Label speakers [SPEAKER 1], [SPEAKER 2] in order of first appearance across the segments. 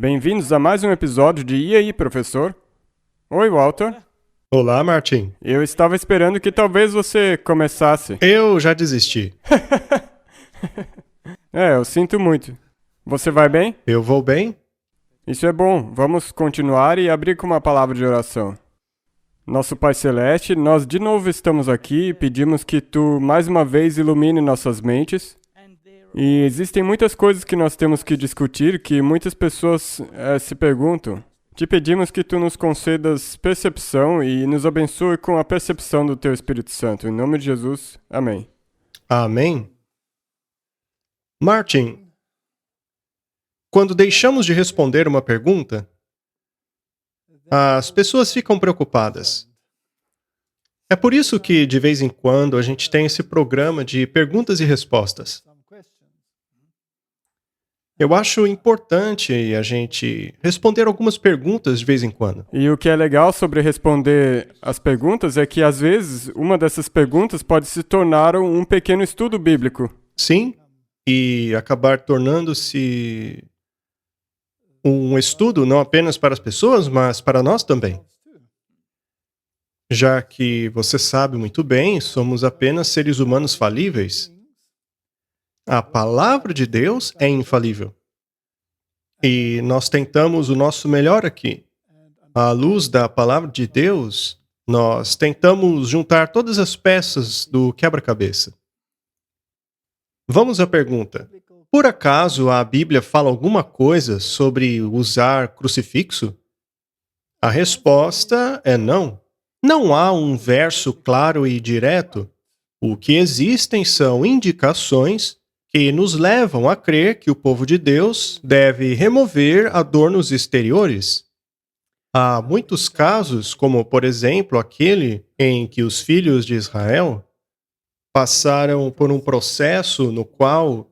[SPEAKER 1] Bem-vindos a mais um episódio de E aí, professor? Oi, Walter.
[SPEAKER 2] Olá, Martin.
[SPEAKER 1] Eu estava esperando que talvez você começasse.
[SPEAKER 2] Eu já desisti.
[SPEAKER 1] Eu sinto muito. Você vai bem?
[SPEAKER 2] Eu vou bem?
[SPEAKER 1] Isso é bom. Vamos continuar e abrir com uma palavra de oração. Nosso Pai Celeste, nós de novo estamos aqui e pedimos que Tu, mais uma vez, ilumine nossas mentes. E existem muitas coisas que nós temos que discutir que muitas pessoas se perguntam. Te pedimos que Tu nos concedas percepção e nos abençoe com a percepção do Teu Espírito Santo. Em nome de Jesus, amém.
[SPEAKER 2] Amém. Martin, quando deixamos de responder uma pergunta, as pessoas ficam preocupadas. É por isso que, de vez em quando, a gente tem esse programa de perguntas e respostas. Eu acho importante a gente responder algumas perguntas de vez em quando.
[SPEAKER 1] E o que é legal sobre responder as perguntas é que, às vezes, uma dessas perguntas pode se tornar um pequeno estudo bíblico.
[SPEAKER 2] Sim, e acabar tornando-se um estudo não apenas para as pessoas, mas para nós também. Já que você sabe muito bem, somos apenas seres humanos falíveis. A palavra de Deus é infalível. E nós tentamos o nosso melhor aqui. À luz da palavra de Deus, nós tentamos juntar todas as peças do quebra-cabeça. Vamos à pergunta. Por acaso a Bíblia fala alguma coisa sobre usar crucifixo? A resposta é não. Não há um verso claro e direto. O que existem são indicações que nos levam a crer que o povo de Deus deve remover adornos exteriores. Há muitos casos, como por exemplo aquele em que os filhos de Israel passaram por um processo no qual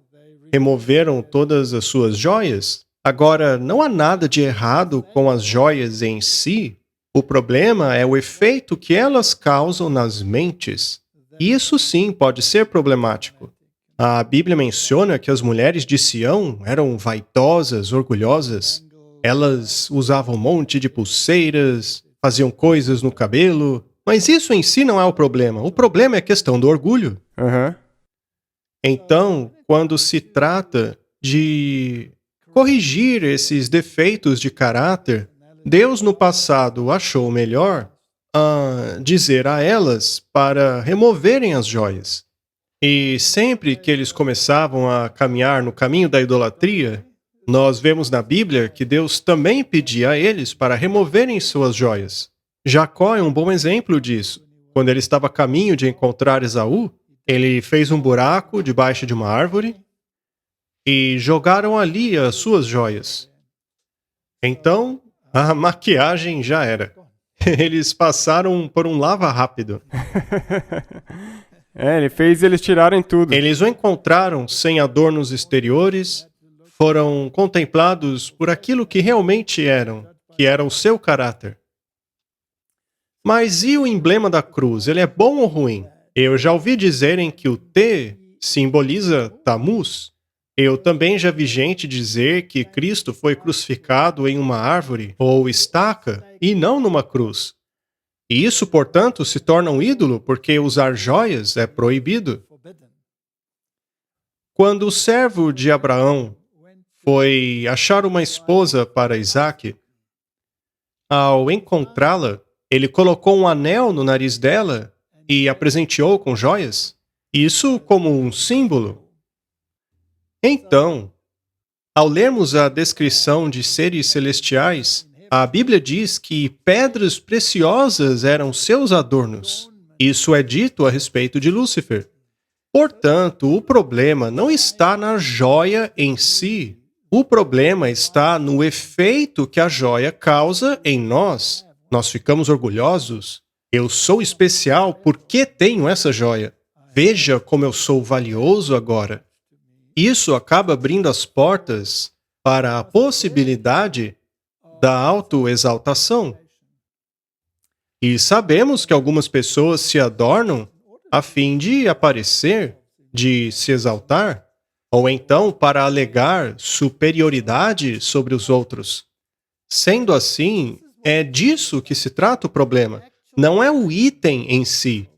[SPEAKER 2] removeram todas as suas joias. Agora, não há nada de errado com as joias em si. O problema é o efeito que elas causam nas mentes. E isso sim pode ser problemático. A Bíblia menciona que as mulheres de Sião eram vaidosas, orgulhosas. Elas usavam um monte de pulseiras, faziam coisas no cabelo. Mas isso em si não é o problema. O problema é a questão do orgulho.
[SPEAKER 1] Aham.
[SPEAKER 2] Então, quando se trata de corrigir esses defeitos de caráter, Deus no passado achou melhor dizer a elas para removerem as joias. E sempre que eles começavam a caminhar no caminho da idolatria, nós vemos na Bíblia que Deus também pedia a eles para removerem suas joias. Jacó é um bom exemplo disso. Quando ele estava a caminho de encontrar Esaú, ele fez um buraco debaixo de uma árvore e jogaram ali as suas joias. Então, a maquiagem já era. Eles passaram por um lava rápido.
[SPEAKER 1] Ele fez eles tirarem tudo.
[SPEAKER 2] Eles o encontraram sem adornos exteriores, foram contemplados por aquilo que realmente eram, que era o seu caráter. Mas e o emblema da cruz? Ele é bom ou ruim? Eu já ouvi dizerem que o T simboliza Tammuz. Eu também já vi gente dizer que Cristo foi crucificado em uma árvore ou estaca e não numa cruz. E isso, portanto, se torna um ídolo porque usar joias é proibido. Quando o servo de Abraão foi achar uma esposa para Isaque, ao encontrá-la, ele colocou um anel no nariz dela e a presenteou com joias? Isso como um símbolo. Então, ao lermos a descrição de seres celestiais, a Bíblia diz que pedras preciosas eram seus adornos. Isso é dito a respeito de Lúcifer. Portanto, o problema não está na joia em si. O problema está no efeito que a joia causa em nós. Nós ficamos orgulhosos. Eu sou especial porque tenho essa joia. Veja como eu sou valioso agora. Isso acaba abrindo as portas para a possibilidade da autoexaltação. E sabemos que algumas pessoas se adornam a fim de aparecer, de se exaltar. ou então para alegar superioridade sobre os outros. Sendo assim, é disso que se trata o problema. Não é o item em si.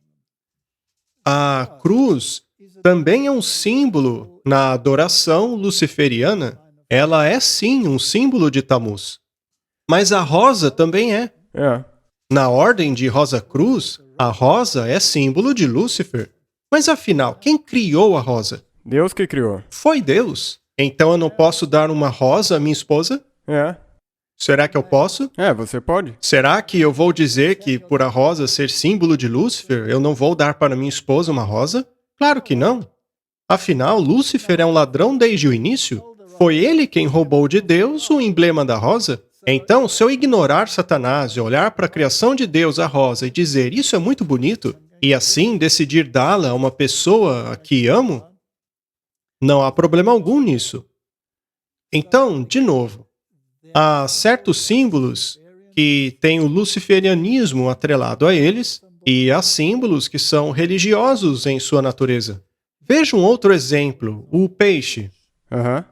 [SPEAKER 2] A cruz também é um símbolo na adoração luciferiana. Ela é sim um símbolo de Tammuz. Mas a rosa também é.
[SPEAKER 1] É.
[SPEAKER 2] Na ordem de Rosa Cruz, a rosa é símbolo de Lúcifer. Mas afinal, quem criou a rosa?
[SPEAKER 1] Deus que criou.
[SPEAKER 2] Foi Deus. Então eu não posso dar uma rosa à minha esposa?
[SPEAKER 1] É.
[SPEAKER 2] Será que eu posso?
[SPEAKER 1] É, você pode.
[SPEAKER 2] Será que eu vou dizer que por a rosa ser símbolo de Lúcifer, eu não vou dar para minha esposa uma rosa? Claro que não. Afinal, Lúcifer é um ladrão desde o início. Foi ele quem roubou de Deus o emblema da rosa. Então, se eu ignorar Satanás e olhar para a criação de Deus, a rosa, e dizer isso é muito bonito, e assim decidir dá-la a uma pessoa a que amo, não há problema algum nisso. Então, de novo, há certos símbolos que têm o luciferianismo atrelado a eles, e há símbolos que são religiosos em sua natureza. Veja um outro exemplo, o peixe.
[SPEAKER 1] Aham.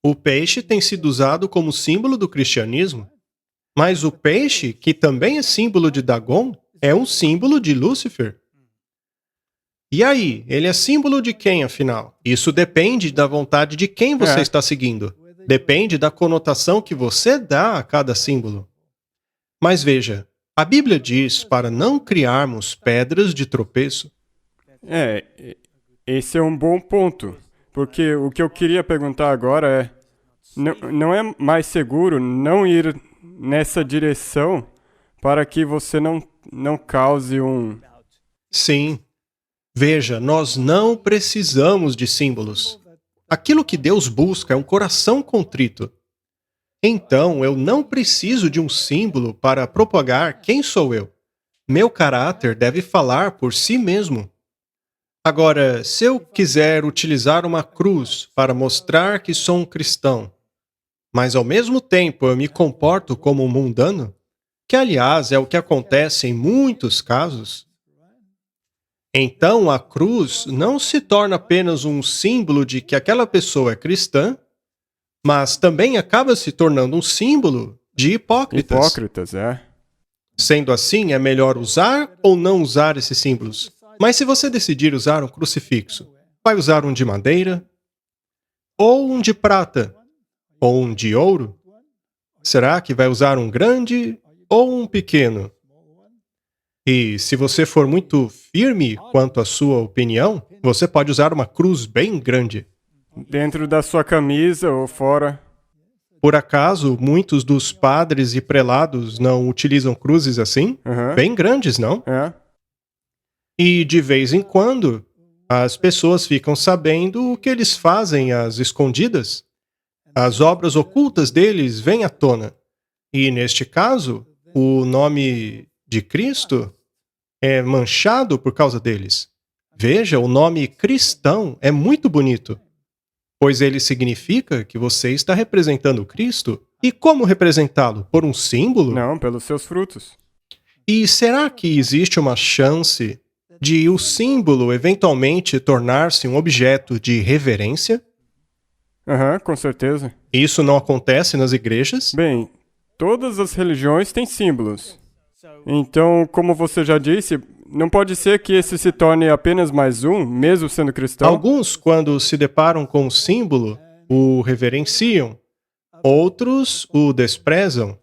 [SPEAKER 2] O peixe tem sido usado como símbolo do cristianismo, mas o peixe, que também é símbolo de Dagon, é um símbolo de Lúcifer. E aí, ele é símbolo de quem, afinal? Isso depende da vontade de quem você
[SPEAKER 1] É.
[SPEAKER 2] está seguindo. Depende da conotação que você dá a cada símbolo. Mas veja, a Bíblia diz para não criarmos pedras de tropeço.
[SPEAKER 1] Esse é um bom ponto. Porque o que eu queria perguntar agora é: não é mais seguro não ir nessa direção para que você não cause um.
[SPEAKER 2] Sim. Veja, nós não precisamos de símbolos. Aquilo que Deus busca é um coração contrito. Então, eu não preciso de um símbolo para propagar quem sou eu. Meu caráter deve falar por si mesmo. Agora, se eu quiser utilizar uma cruz para mostrar que sou um cristão, mas ao mesmo tempo eu me comporto como um mundano, que aliás é o que acontece em muitos casos, então a cruz não se torna apenas um símbolo de que aquela pessoa é cristã, mas também acaba se tornando um símbolo de hipócritas.
[SPEAKER 1] Hipócritas, é.
[SPEAKER 2] Sendo assim, é melhor usar ou não usar esses símbolos? Mas se você decidir usar um crucifixo, vai usar um de madeira? Ou um de prata? Ou um de ouro? Será que vai usar um grande ou um pequeno? E se você for muito firme quanto à sua opinião, você pode usar uma cruz bem grande.
[SPEAKER 1] Dentro da sua camisa ou fora.
[SPEAKER 2] Por acaso, muitos dos padres e prelados não utilizam cruzes assim?
[SPEAKER 1] Aham.
[SPEAKER 2] Bem grandes, não?
[SPEAKER 1] É.
[SPEAKER 2] E de vez em quando, as pessoas ficam sabendo o que eles fazem às escondidas. As obras ocultas deles vêm à tona. E neste caso, o nome de Cristo é manchado por causa deles. Veja, o nome cristão é muito bonito, pois ele significa que você está representando Cristo. E como representá-lo? Por um símbolo?
[SPEAKER 1] Não, pelos seus frutos.
[SPEAKER 2] E será que existe uma chance de o símbolo eventualmente tornar-se um objeto de reverência?
[SPEAKER 1] Aham, com certeza.
[SPEAKER 2] Isso não acontece nas igrejas?
[SPEAKER 1] Bem, todas as religiões têm símbolos. Então, como você já disse, não pode ser que esse se torne apenas mais um, mesmo sendo cristão.
[SPEAKER 2] Alguns, quando se deparam com o símbolo, o reverenciam. Outros o desprezam.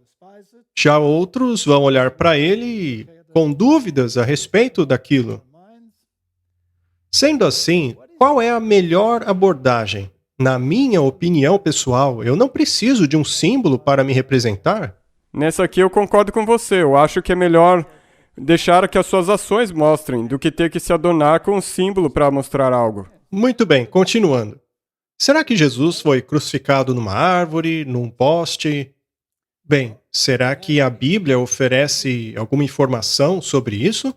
[SPEAKER 2] Já outros vão olhar para ele com dúvidas a respeito daquilo. Sendo assim, qual é a melhor abordagem? Na minha opinião pessoal, eu não preciso de um símbolo para me representar.
[SPEAKER 1] Nessa aqui eu concordo com você. Eu acho que é melhor deixar que as suas ações mostrem do que ter que se adornar com um símbolo para mostrar algo.
[SPEAKER 2] Muito bem, continuando. Será que Jesus foi crucificado numa árvore, num poste? Bem, será que a Bíblia oferece alguma informação sobre isso?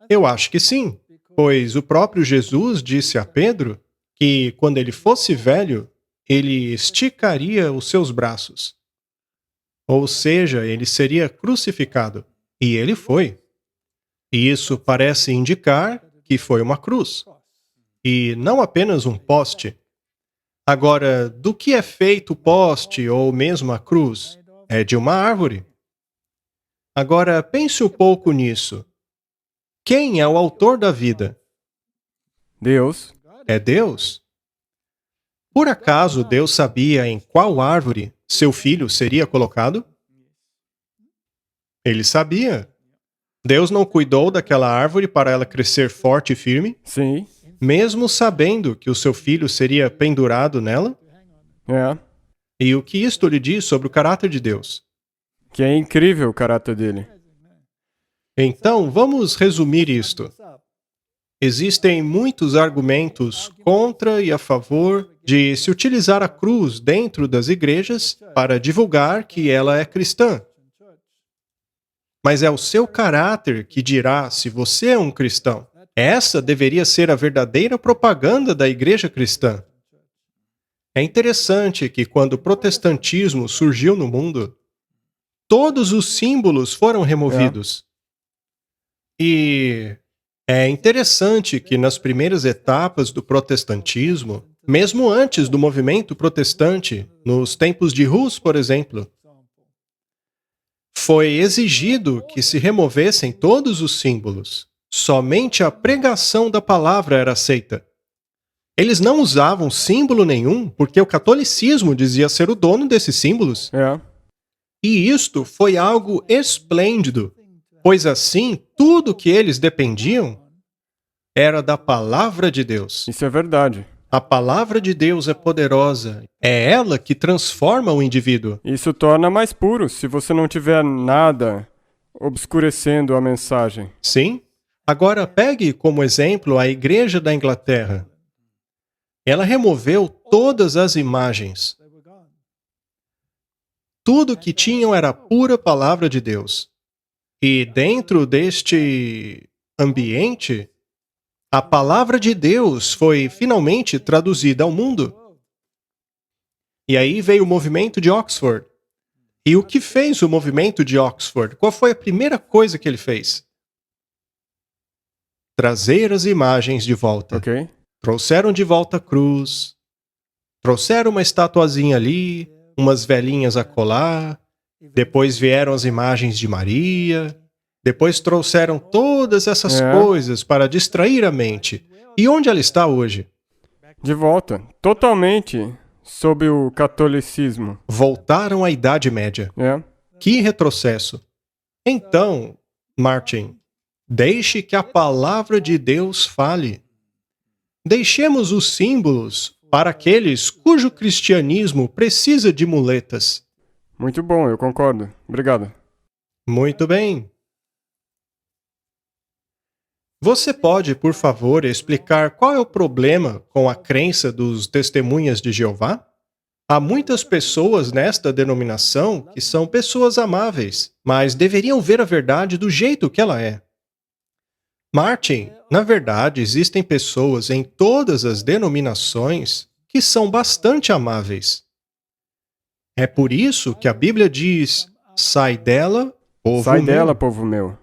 [SPEAKER 2] Eu acho que sim, pois o próprio Jesus disse a Pedro que, quando ele fosse velho, ele esticaria os seus braços. Ou seja, ele seria crucificado. E ele foi. E isso parece indicar que foi uma cruz. E não apenas um poste. Agora, do que é feito o poste ou mesmo a cruz? É de uma árvore. Agora, pense um pouco nisso. Quem é o autor da vida?
[SPEAKER 1] Deus.
[SPEAKER 2] É Deus. Por acaso Deus sabia em qual árvore seu filho seria colocado? Ele sabia. Deus não cuidou daquela árvore para ela crescer forte e firme,
[SPEAKER 1] Sim.
[SPEAKER 2] mesmo sabendo que o seu filho seria pendurado nela?
[SPEAKER 1] É.
[SPEAKER 2] E o que isto lhe diz sobre o caráter de Deus?
[SPEAKER 1] Que é incrível o caráter dele.
[SPEAKER 2] Então, vamos resumir isto. Existem muitos argumentos contra e a favor de se utilizar a cruz dentro das igrejas para divulgar que ela é cristã. Mas é o seu caráter que dirá se você é um cristão. Essa deveria ser a verdadeira propaganda da igreja cristã. É interessante que quando o protestantismo surgiu no mundo, todos os símbolos foram removidos. E é interessante que nas primeiras etapas do protestantismo, mesmo antes do movimento protestante, nos tempos de Hus, por exemplo, foi exigido que se removessem todos os símbolos. Somente a pregação da palavra era aceita. Eles não usavam símbolo nenhum porque o catolicismo dizia ser o dono desses símbolos.
[SPEAKER 1] É.
[SPEAKER 2] E isto foi algo esplêndido, pois assim tudo que eles dependiam era da palavra de Deus.
[SPEAKER 1] Isso é verdade.
[SPEAKER 2] A palavra de Deus é poderosa. É ela que transforma o indivíduo.
[SPEAKER 1] Isso torna mais puro se você não tiver nada obscurecendo a mensagem.
[SPEAKER 2] Sim? Agora pegue como exemplo a Igreja da Inglaterra. Ela removeu todas as imagens. Tudo que tinham era a pura palavra de Deus. E dentro deste ambiente, a palavra de Deus foi finalmente traduzida ao mundo. E aí veio o movimento de Oxford. E o que fez o movimento de Oxford? Qual foi a primeira coisa que ele fez? Trazer as imagens de volta.
[SPEAKER 1] Ok?
[SPEAKER 2] Trouxeram de volta a cruz, trouxeram uma estatuazinha ali, umas velhinhas a colar, depois vieram as imagens de Maria, depois trouxeram todas essas coisas para distrair a mente. E onde ela está hoje?
[SPEAKER 1] De volta. Totalmente sob o catolicismo.
[SPEAKER 2] Voltaram à Idade Média.
[SPEAKER 1] É.
[SPEAKER 2] Que retrocesso! Então, Martin, deixe que a palavra de Deus fale. Deixemos os símbolos para aqueles cujo cristianismo precisa de muletas.
[SPEAKER 1] Muito bom, eu concordo. Obrigado.
[SPEAKER 2] Muito bem. Você pode, por favor, explicar qual é o problema com a crença dos testemunhas de Jeová? Há muitas pessoas nesta denominação que são pessoas amáveis, mas deveriam ver a verdade do jeito que ela é. Martin, na verdade, existem pessoas em todas as denominações que são bastante amáveis. É por isso que a Bíblia diz: sai dela, povo
[SPEAKER 1] Sai
[SPEAKER 2] meu.
[SPEAKER 1] dela, povo meu.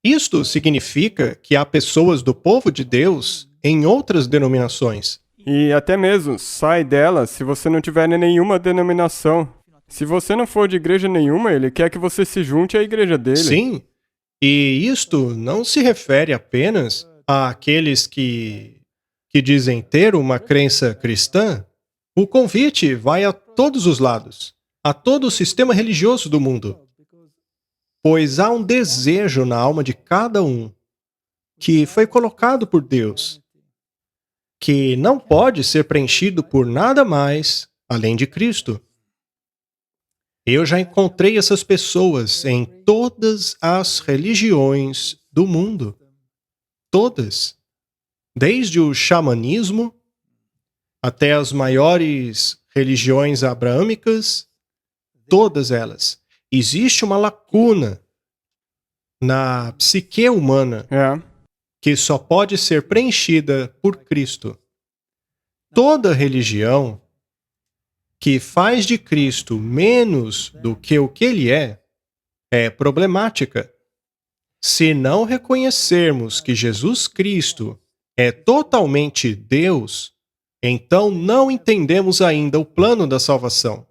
[SPEAKER 2] Isto significa que há pessoas do povo de Deus em outras denominações.
[SPEAKER 1] E até mesmo, sai dela se você não tiver em nenhuma denominação. Se você não for de igreja nenhuma, ele quer que você se junte à igreja dele.
[SPEAKER 2] Sim, e isto não se refere apenas àqueles que dizem ter uma crença cristã. O convite vai a todos os lados, a todo o sistema religioso do mundo. Pois há um desejo na alma de cada um que foi colocado por Deus, que não pode ser preenchido por nada mais além de Cristo. Eu já encontrei essas pessoas em todas as religiões do mundo. Todas. Desde o xamanismo até as maiores religiões abraâmicas, todas elas. Existe uma lacuna na psique humana
[SPEAKER 1] É.
[SPEAKER 2] que só pode ser preenchida por Cristo. Toda religião que faz de Cristo menos do que o que ele é problemática. Se não reconhecermos que Jesus Cristo é totalmente Deus, Então não entendemos ainda o plano da salvação.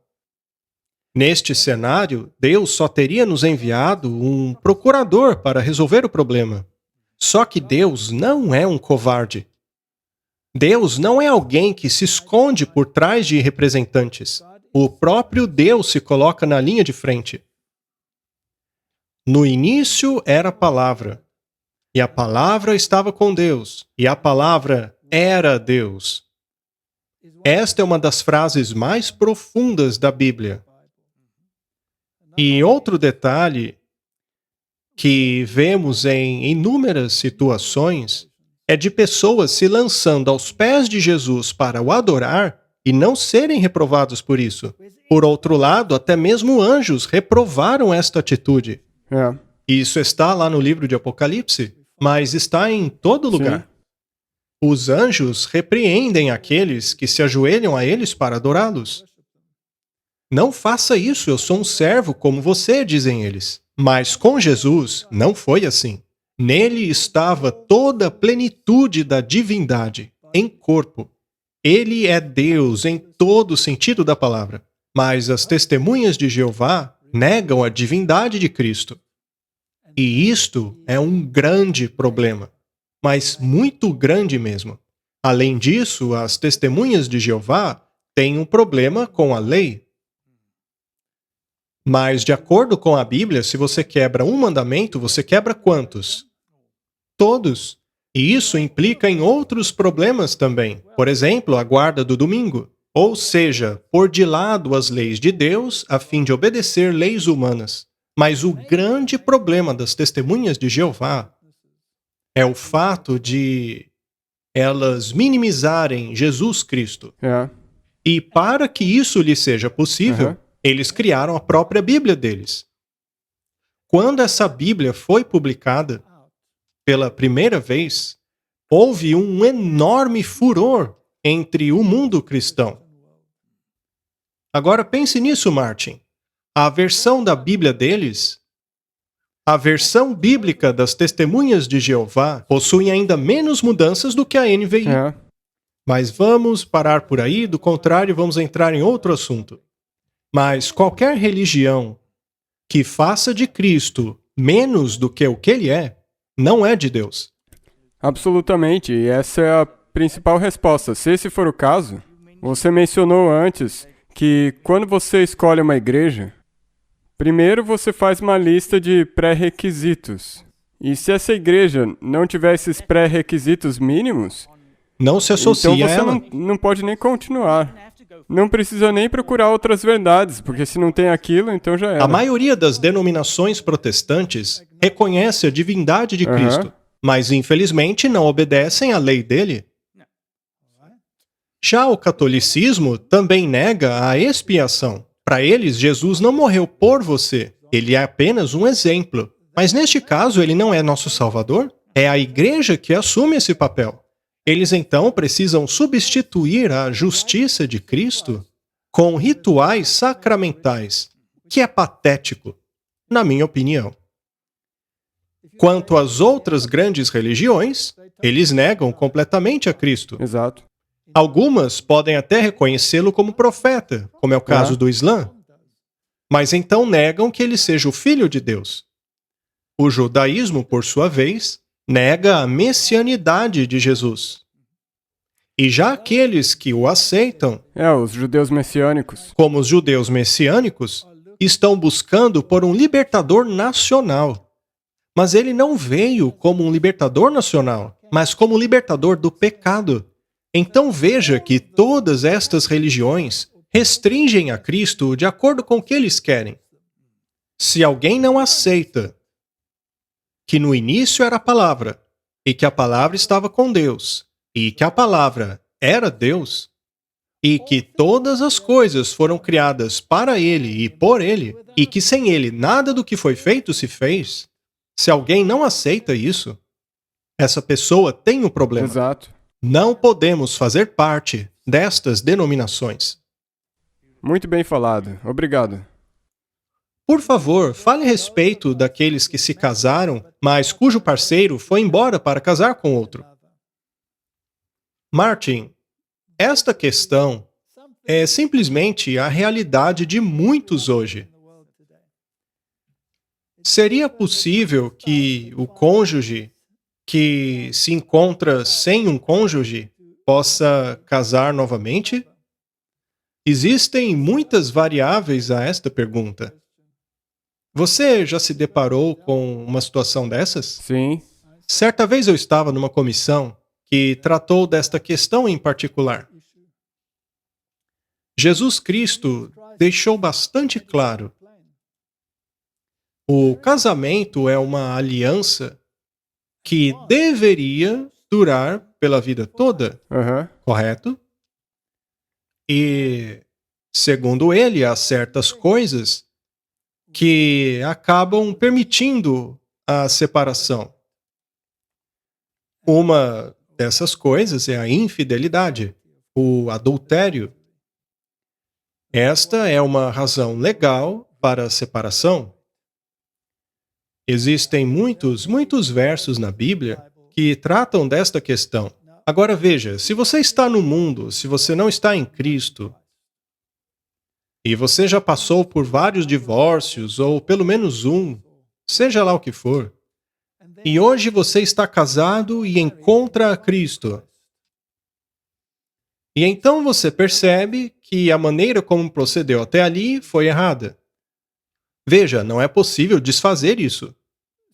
[SPEAKER 2] Neste cenário, Deus só teria nos enviado um procurador para resolver o problema. Só que Deus não é um covarde. Deus não é alguém que se esconde por trás de representantes. O próprio Deus se coloca na linha de frente. No início era a palavra, e a palavra estava com Deus, e a palavra era Deus. Esta é uma das frases mais profundas da Bíblia. E outro detalhe que vemos em inúmeras situações é de pessoas se lançando aos pés de Jesus para o adorar e não serem reprovados por isso. Por outro lado, até mesmo anjos reprovaram esta atitude.
[SPEAKER 1] É.
[SPEAKER 2] Isso está lá no livro de Apocalipse, mas está em todo lugar.
[SPEAKER 1] Sim.
[SPEAKER 2] Os anjos repreendem aqueles que se ajoelham a eles para adorá-los. Não faça isso, eu sou um servo como você, dizem eles. Mas com Jesus não foi assim. Nele estava toda a plenitude da divindade, em corpo. Ele é Deus em todo o sentido da palavra. Mas as testemunhas de Jeová negam a divindade de Cristo. E isto é um grande problema, mas muito grande mesmo. Além disso, as testemunhas de Jeová têm um problema com a lei. Mas, de acordo com a Bíblia, se você quebra um mandamento, você quebra quantos? Todos. E isso implica em outros problemas também. Por exemplo, a guarda do domingo. Ou seja, pôr de lado as leis de Deus a fim de obedecer leis humanas. Mas o grande problema das testemunhas de Jeová é o fato de elas minimizarem Jesus Cristo.
[SPEAKER 1] É.
[SPEAKER 2] E para que isso lhe seja possível,
[SPEAKER 1] Aham.
[SPEAKER 2] eles criaram a própria Bíblia deles. Quando essa Bíblia foi publicada pela primeira vez, houve um enorme furor entre o mundo cristão. Agora pense nisso, Martin. A versão da Bíblia deles, a versão bíblica das Testemunhas de Jeová, possui ainda menos mudanças do que a NVI.
[SPEAKER 1] É.
[SPEAKER 2] Mas vamos parar por aí, do contrário, vamos entrar em outro assunto. Mas qualquer religião que faça de Cristo menos do que o que ele é, não é de Deus.
[SPEAKER 1] Absolutamente, e essa é a principal resposta. Se esse for o caso, você mencionou antes que quando você escolhe uma igreja, primeiro você faz uma lista de pré-requisitos. E se essa igreja não tiver esses pré-requisitos mínimos,
[SPEAKER 2] Não se associa
[SPEAKER 1] então
[SPEAKER 2] a
[SPEAKER 1] você
[SPEAKER 2] ela.
[SPEAKER 1] não pode nem continuar. Não precisa nem procurar outras verdades, porque se não tem aquilo, então já era.
[SPEAKER 2] A maioria das denominações protestantes reconhece a divindade de
[SPEAKER 1] Aham.
[SPEAKER 2] Cristo, mas infelizmente não obedecem à lei dele. Já o catolicismo também nega a expiação. Para eles, Jesus não morreu por você, ele é apenas um exemplo. Mas neste caso, ele não é nosso Salvador? É a igreja que assume esse papel. Eles então precisam substituir a justiça de Cristo com rituais sacramentais, que é patético, na minha opinião. Quanto às outras grandes religiões, eles negam completamente a Cristo.
[SPEAKER 1] Exato.
[SPEAKER 2] Algumas podem até reconhecê-lo como profeta, como é o caso do Islã, mas então negam que ele seja o Filho de Deus. O judaísmo, por sua vez, nega a messianidade de Jesus. E já aqueles que o aceitam,
[SPEAKER 1] Os judeus messiânicos.
[SPEAKER 2] como os judeus messiânicos, estão buscando por um libertador nacional. Mas ele não veio como um libertador nacional, mas como libertador do pecado. Então veja que todas estas religiões restringem a Cristo de acordo com o que eles querem. Se alguém não aceita que no início era a palavra, e que a palavra estava com Deus, e que a palavra era Deus, e que todas as coisas foram criadas para ele e por ele, e que sem ele nada do que foi feito se fez, se alguém não aceita isso, essa pessoa tem um problema.
[SPEAKER 1] Exato.
[SPEAKER 2] Não podemos fazer parte destas denominações.
[SPEAKER 1] Muito bem falado. Obrigado.
[SPEAKER 2] Por favor, fale a respeito daqueles que se casaram, mas cujo parceiro foi embora para casar com outro. Martin, Esta questão é simplesmente a realidade de muitos hoje. Seria possível que o cônjuge que se encontra sem um cônjuge possa casar novamente? Existem muitas variáveis a esta pergunta. Você já se deparou com uma situação dessas?
[SPEAKER 1] Sim.
[SPEAKER 2] Certa vez eu estava numa comissão que tratou desta questão em particular. Jesus Cristo deixou bastante claro: o casamento é uma aliança que deveria durar pela vida toda,
[SPEAKER 1] Aham.
[SPEAKER 2] correto? E, segundo ele, há certas coisas que acabam permitindo a separação. Uma dessas coisas é a infidelidade, o adultério. Esta é uma razão legal para a separação. Existem muitos versos na Bíblia que tratam desta questão. Agora veja, se você está no mundo, se você não está em Cristo, e você já passou por vários divórcios, ou pelo menos um, seja lá o que for, e hoje você está casado e encontra a Cristo. E então você percebe que a maneira como procedeu até ali foi errada. Veja, não é possível desfazer isso.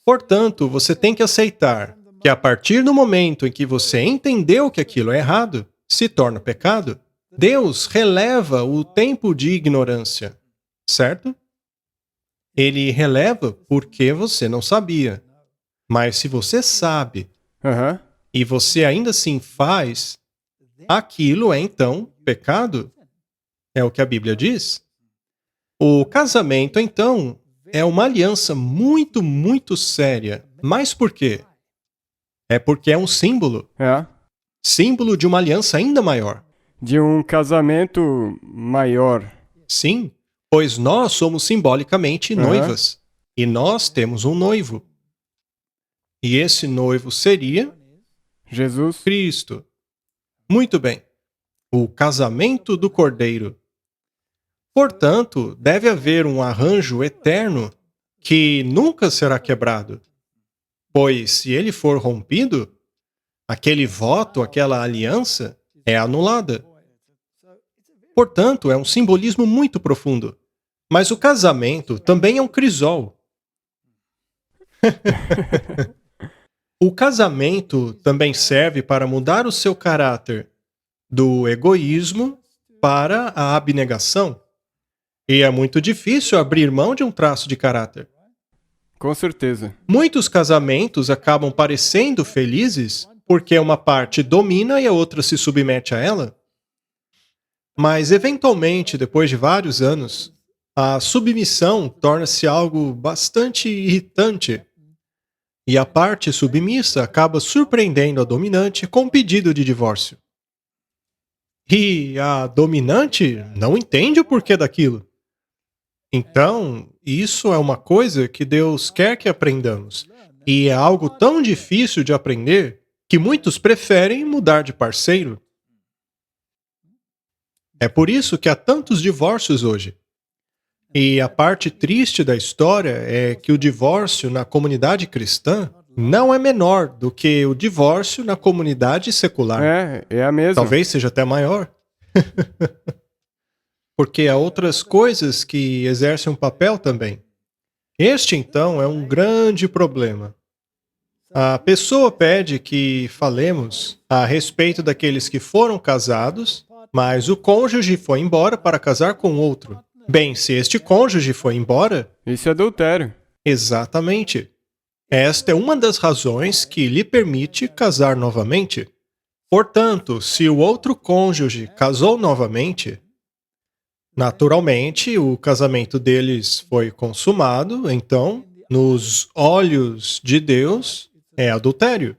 [SPEAKER 2] Portanto, você tem que aceitar que a partir do momento em que você entendeu que aquilo é errado, se torna pecado, Deus releva o tempo de ignorância, certo? Ele releva porque você não sabia. Mas se você sabe
[SPEAKER 1] Aham.
[SPEAKER 2] e você ainda assim faz, aquilo é então pecado. É o que a Bíblia diz. O casamento, então, é uma aliança muito séria. Mas por quê? É porque é um símbolo.
[SPEAKER 1] É.
[SPEAKER 2] Símbolo de uma aliança ainda maior.
[SPEAKER 1] De um casamento maior.
[SPEAKER 2] Sim, pois nós somos simbolicamente
[SPEAKER 1] Aham.
[SPEAKER 2] noivas. E nós temos um noivo. E esse noivo seria
[SPEAKER 1] Jesus.
[SPEAKER 2] Cristo. Muito bem. O casamento do Cordeiro. Portanto, deve haver um arranjo eterno que nunca será quebrado. Pois, se ele for rompido, aquele voto, aquela aliança, é anulada. Portanto, é um simbolismo muito profundo. Mas o casamento também é um crisol. O casamento também serve para mudar o seu caráter do egoísmo para a abnegação. E é muito difícil abrir mão de um traço de caráter.
[SPEAKER 1] Com certeza.
[SPEAKER 2] Muitos casamentos acabam parecendo felizes porque uma parte domina e a outra se submete a ela. Mas, eventualmente, depois de vários anos, a submissão torna-se algo bastante irritante. E a parte submissa acaba surpreendendo a dominante com um pedido de divórcio. E a dominante não entende o porquê daquilo. Então, isso é uma coisa que Deus quer que aprendamos. E é algo tão difícil de aprender que muitos preferem mudar de parceiro. É por isso que há tantos divórcios hoje. E a parte triste da história é que o divórcio na comunidade cristã não é menor do que o divórcio na comunidade secular.
[SPEAKER 1] É a mesma.
[SPEAKER 2] Talvez seja até maior. Porque há outras coisas que exercem um papel também. Este, então, é um grande problema. A pessoa pede que falemos a respeito daqueles que foram casados, mas o cônjuge foi embora para casar com outro. Bem, se este cônjuge foi embora,
[SPEAKER 1] Isso é adultério.
[SPEAKER 2] exatamente. Esta é uma das razões que lhe permite casar novamente. Portanto, se o outro cônjuge casou novamente, naturalmente o casamento deles foi consumado, então, nos olhos de Deus, é adultério.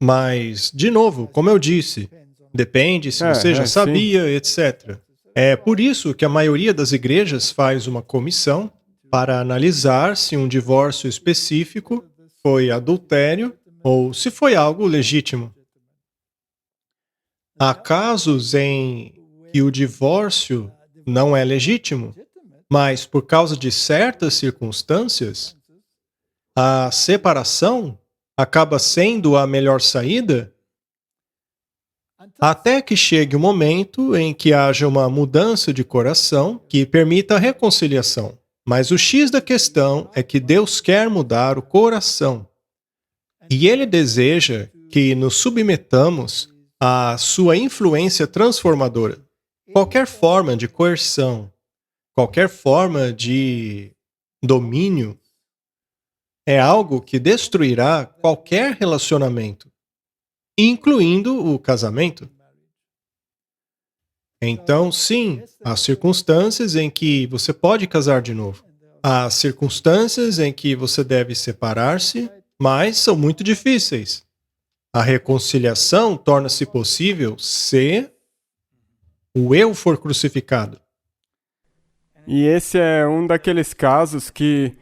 [SPEAKER 2] Mas, de novo, como eu disse, depende se você já
[SPEAKER 1] sim.
[SPEAKER 2] sabia, etc. É por isso que a maioria das igrejas faz uma comissão para analisar se um divórcio específico foi adultério ou se foi algo legítimo. Há casos em que o divórcio não é legítimo, mas por causa de certas circunstâncias, a separação acaba sendo a melhor saída até que chegue o momento em que haja uma mudança de coração que permita a reconciliação. Mas o X da questão é que Deus quer mudar o coração. E Ele deseja que nos submetamos à sua influência transformadora. Qualquer forma de coerção, qualquer forma de domínio, é algo que destruirá qualquer relacionamento, incluindo o casamento. Então, sim, há circunstâncias em que você pode casar de novo. Há circunstâncias em que você deve separar-se, mas são muito difíceis. A reconciliação torna-se possível se o eu for crucificado.
[SPEAKER 1] E esse é um daqueles casos que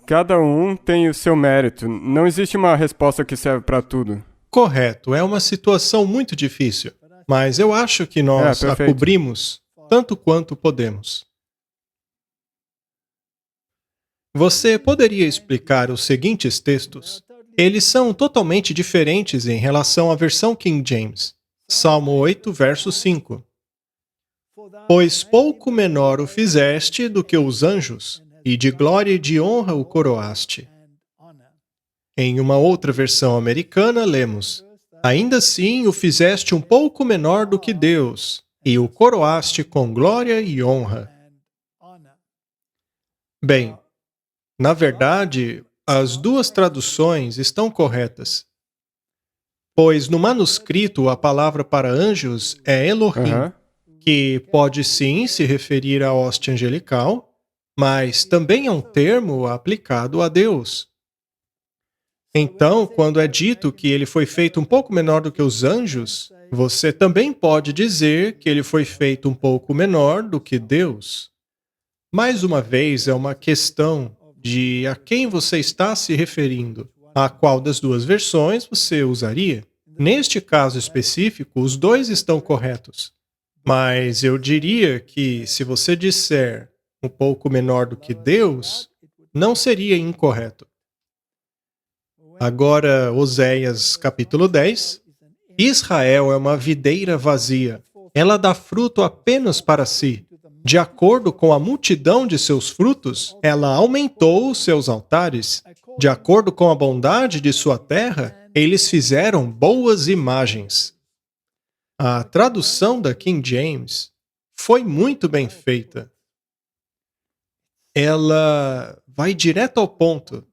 [SPEAKER 1] cada um tem o seu mérito. Não existe uma resposta que serve para tudo.
[SPEAKER 2] Correto, é uma situação muito difícil, mas eu acho que nós a
[SPEAKER 1] perfeito.
[SPEAKER 2] cobrimos tanto quanto podemos. Você poderia explicar os seguintes textos? Eles são totalmente diferentes em relação à versão King James. Salmo 8, verso 5. Pois pouco menor o fizeste do que os anjos, e de glória e de honra o coroaste. Em uma outra versão americana, lemos: Ainda assim o fizeste um pouco menor do que Deus, e o coroaste com glória e honra. Bem, na verdade, as duas traduções estão corretas. Pois no manuscrito a palavra para anjos é Elohim, que pode sim se referir à hoste angelical, mas também é um termo aplicado a Deus. Então, quando é dito que ele foi feito um pouco menor do que os anjos, você também pode dizer que ele foi feito um pouco menor do que Deus. Mais uma vez, é uma questão de a quem você está se referindo, a qual das duas versões você usaria. Neste caso específico, os dois estão corretos. Mas eu diria que se você disser um pouco menor do que Deus, não seria incorreto. Agora, Oséias capítulo 10. Israel é uma videira vazia. Ela dá fruto apenas para si. De acordo com a multidão de seus frutos, ela aumentou os seus altares. De acordo com a bondade de sua terra, eles fizeram boas imagens. A tradução da King James foi muito bem feita. Ela vai direto ao ponto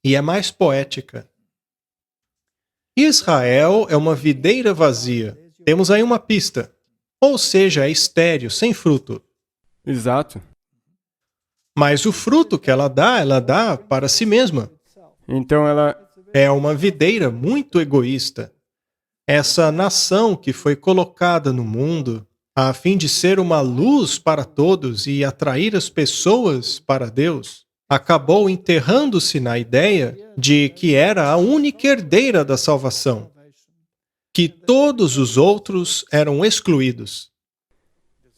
[SPEAKER 2] e é mais poética. Israel é uma videira vazia. Temos aí uma pista. Ou seja, é estéril, sem fruto.
[SPEAKER 1] Exato.
[SPEAKER 2] Mas o fruto que ela dá para si mesma.
[SPEAKER 1] Então ela
[SPEAKER 2] É uma videira muito egoísta. Essa nação que foi colocada no mundo a fim de ser uma luz para todos e atrair as pessoas para Deus, acabou enterrando-se na ideia de que era a única herdeira da salvação, que todos os outros eram excluídos.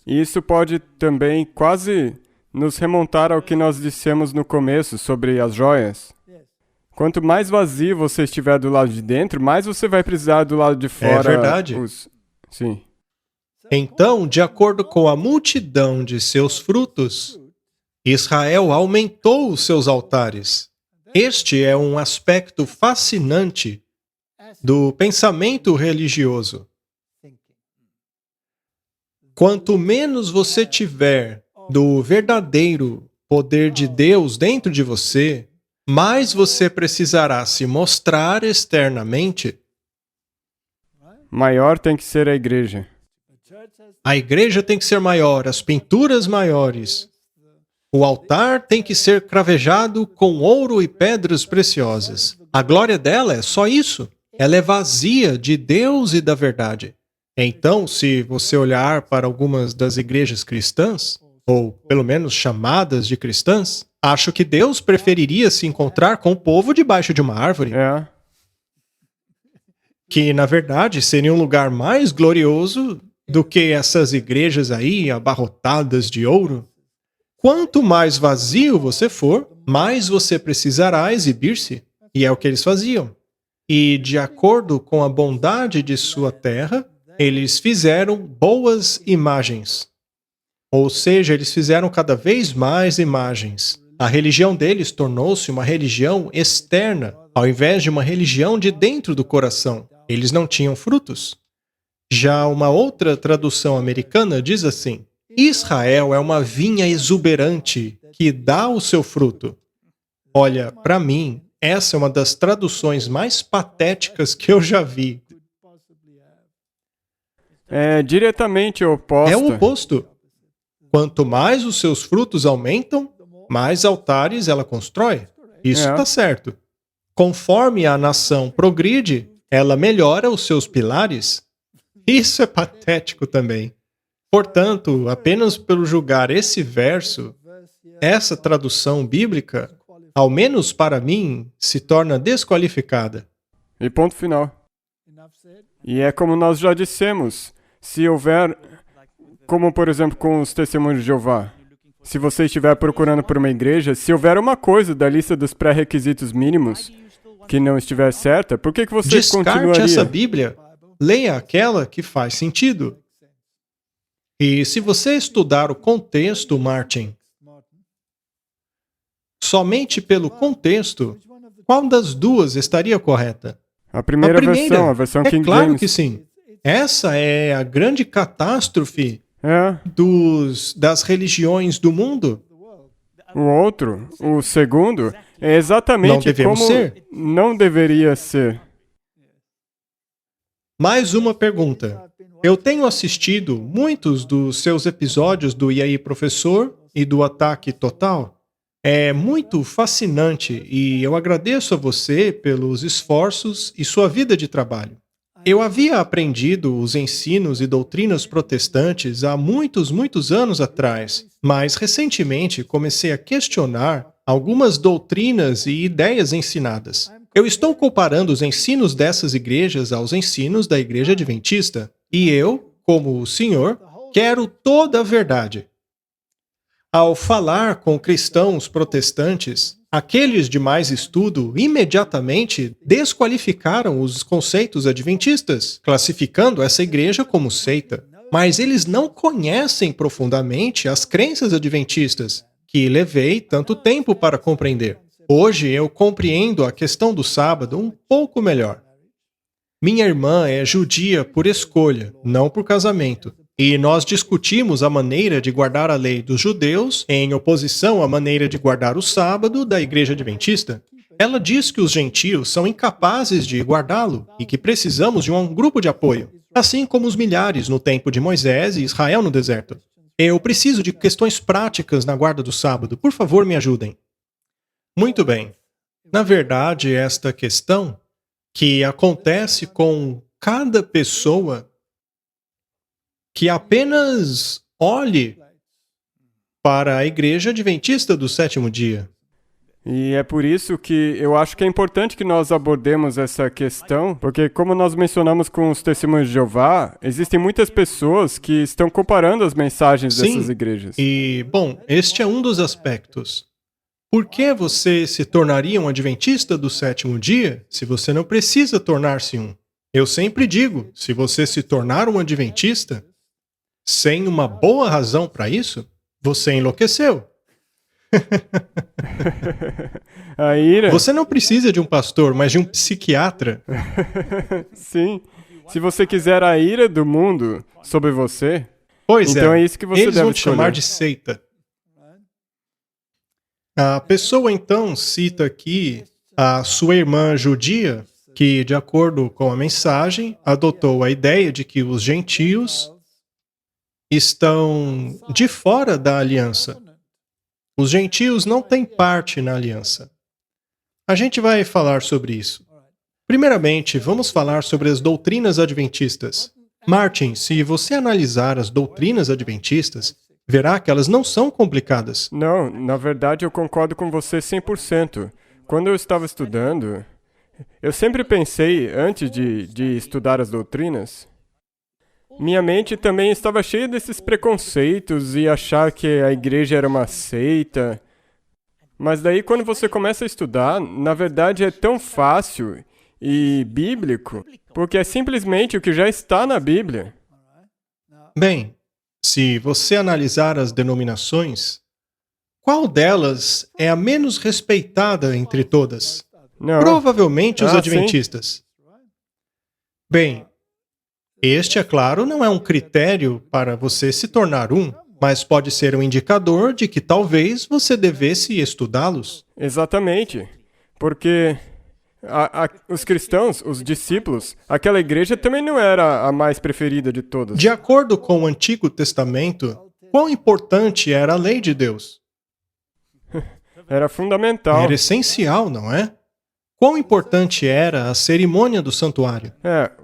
[SPEAKER 1] E isso pode também quase nos remontar ao que nós dissemos no começo sobre as joias. Quanto mais vazio você estiver do lado de dentro, mais você vai precisar do lado de fora.
[SPEAKER 2] É verdade.
[SPEAKER 1] Sim.
[SPEAKER 2] Então, de acordo com a multidão de seus frutos, Israel aumentou os seus altares. Este é um aspecto fascinante do pensamento religioso. Quanto menos você tiver do verdadeiro poder de Deus dentro de você, mais você precisará se mostrar externamente.
[SPEAKER 1] Maior tem que ser a igreja.
[SPEAKER 2] A igreja tem que ser maior, as pinturas maiores. O altar tem que ser cravejado com ouro e pedras preciosas. A glória dela é só isso. Ela é vazia de Deus e da verdade. Então, se você olhar para algumas das igrejas cristãs, ou pelo menos chamadas de cristãs, acho que Deus preferiria se encontrar com o povo debaixo de uma árvore.
[SPEAKER 1] É.
[SPEAKER 2] que na verdade seria um lugar mais glorioso do que essas igrejas aí abarrotadas de ouro. Quanto mais vazio você for, mais você precisará exibir-se. E é o que eles faziam. E, de acordo com a bondade de sua terra, eles fizeram boas imagens. Ou seja, eles fizeram cada vez mais imagens. A religião deles tornou-se uma religião externa, ao invés de uma religião de dentro do coração. Eles não tinham frutos. Já uma outra tradução americana diz assim: Israel é uma vinha exuberante que dá o seu fruto. Olha, para mim, essa é uma das traduções mais patéticas que eu já vi.
[SPEAKER 1] É diretamente oposta.
[SPEAKER 2] É o oposto. Quanto mais os seus frutos aumentam, mais altares ela constrói. Isso está certo. Conforme a nação progride, ela melhora os seus pilares. Isso é patético também. Portanto, apenas pelo julgar esse verso, essa tradução bíblica, ao menos para mim, se torna desqualificada.
[SPEAKER 1] E ponto final. E é como nós já dissemos, se houver, como por exemplo com os testemunhos de Jeová, se você estiver procurando por uma igreja, se houver uma coisa da lista dos pré-requisitos mínimos que não estiver certa, por que você continuaria?
[SPEAKER 2] Descarte essa Bíblia, leia aquela que faz sentido. E se você estudar o contexto, Martin, somente pelo contexto, qual das duas estaria correta?
[SPEAKER 1] A primeira versão, a versão King
[SPEAKER 2] claro
[SPEAKER 1] James.
[SPEAKER 2] Que sim. Essa é a grande catástrofe das religiões do mundo.
[SPEAKER 1] O outro, o segundo, é exatamente como não deveria ser.
[SPEAKER 2] Mais uma pergunta. Eu tenho assistido muitos dos seus episódios do E aí, Professor e do Ataque Total. É muito fascinante e eu agradeço a você pelos esforços e sua vida de trabalho. Eu havia aprendido os ensinos e doutrinas protestantes há muitos anos atrás, mas recentemente comecei a questionar algumas doutrinas e ideias ensinadas. Eu estou comparando os ensinos dessas igrejas aos ensinos da Igreja Adventista, e eu, como o senhor, quero toda a verdade. Ao falar com cristãos protestantes, aqueles de mais estudo imediatamente desqualificaram os conceitos adventistas, classificando essa igreja como seita. Mas eles não conhecem profundamente as crenças adventistas, que levei tanto tempo para compreender. Hoje eu compreendo a questão do sábado um pouco melhor. Minha irmã é judia por escolha, não por casamento. E nós discutimos a maneira de guardar a lei dos judeus em oposição à maneira de guardar o sábado da Igreja Adventista. Ela diz que os gentios são incapazes de guardá-lo e que precisamos de um grupo de apoio, assim como os milhares no tempo de Moisés e Israel no deserto. Eu preciso de questões práticas na guarda do sábado. Por favor, me ajudem. Muito bem. Na verdade, esta questão, que acontece com cada pessoa que apenas olhe para a Igreja Adventista do Sétimo Dia.
[SPEAKER 1] E é por isso que eu acho que é importante que nós abordemos essa questão, porque como nós mencionamos com os testemunhos de Jeová, existem muitas pessoas que estão comparando as mensagens dessas igrejas.
[SPEAKER 2] E, bom, este é um dos aspectos. Por que você se tornaria um adventista do sétimo dia se você não precisa tornar-se um? Eu sempre digo, se você se tornar um adventista, sem uma boa razão para isso, você enlouqueceu.
[SPEAKER 1] A ira.
[SPEAKER 2] Você não precisa de um pastor, mas de um psiquiatra.
[SPEAKER 1] Sim. Se você quiser a ira do mundo sobre você,
[SPEAKER 2] então
[SPEAKER 1] é isso que você
[SPEAKER 2] eles
[SPEAKER 1] deve
[SPEAKER 2] vão te chamar de seita. A pessoa então cita aqui a sua irmã judia, que, de acordo com a mensagem, adotou a ideia de que os gentios estão de fora da aliança. Os gentios não têm parte na aliança. A gente vai falar sobre isso. Primeiramente, vamos falar sobre as doutrinas adventistas. Martin, se você analisar as doutrinas adventistas, verá que elas não são complicadas.
[SPEAKER 1] Não, na verdade eu concordo com você 100%. Quando eu estava estudando, Eu sempre pensei, antes de estudar as doutrinas, minha mente também estava cheia desses preconceitos e achar que a igreja era uma seita. Mas daí, quando você começa a estudar, na verdade é tão fácil e bíblico, porque é simplesmente o que já está na Bíblia.
[SPEAKER 2] Bem, se você analisar as denominações, qual delas é a menos respeitada entre todas?
[SPEAKER 1] Não.
[SPEAKER 2] Provavelmente os
[SPEAKER 1] Sim.
[SPEAKER 2] adventistas. Bem, este, é claro, não é um critério para você se tornar um, mas pode ser um indicador de que talvez você devesse estudá-los.
[SPEAKER 1] Exatamente. Porque os cristãos, os discípulos, aquela igreja também não era a mais preferida de todas.
[SPEAKER 2] De acordo com o Antigo Testamento, quão importante era a lei de Deus?
[SPEAKER 1] Era fundamental.
[SPEAKER 2] Era essencial, não é? Quão importante era a cerimônia do santuário?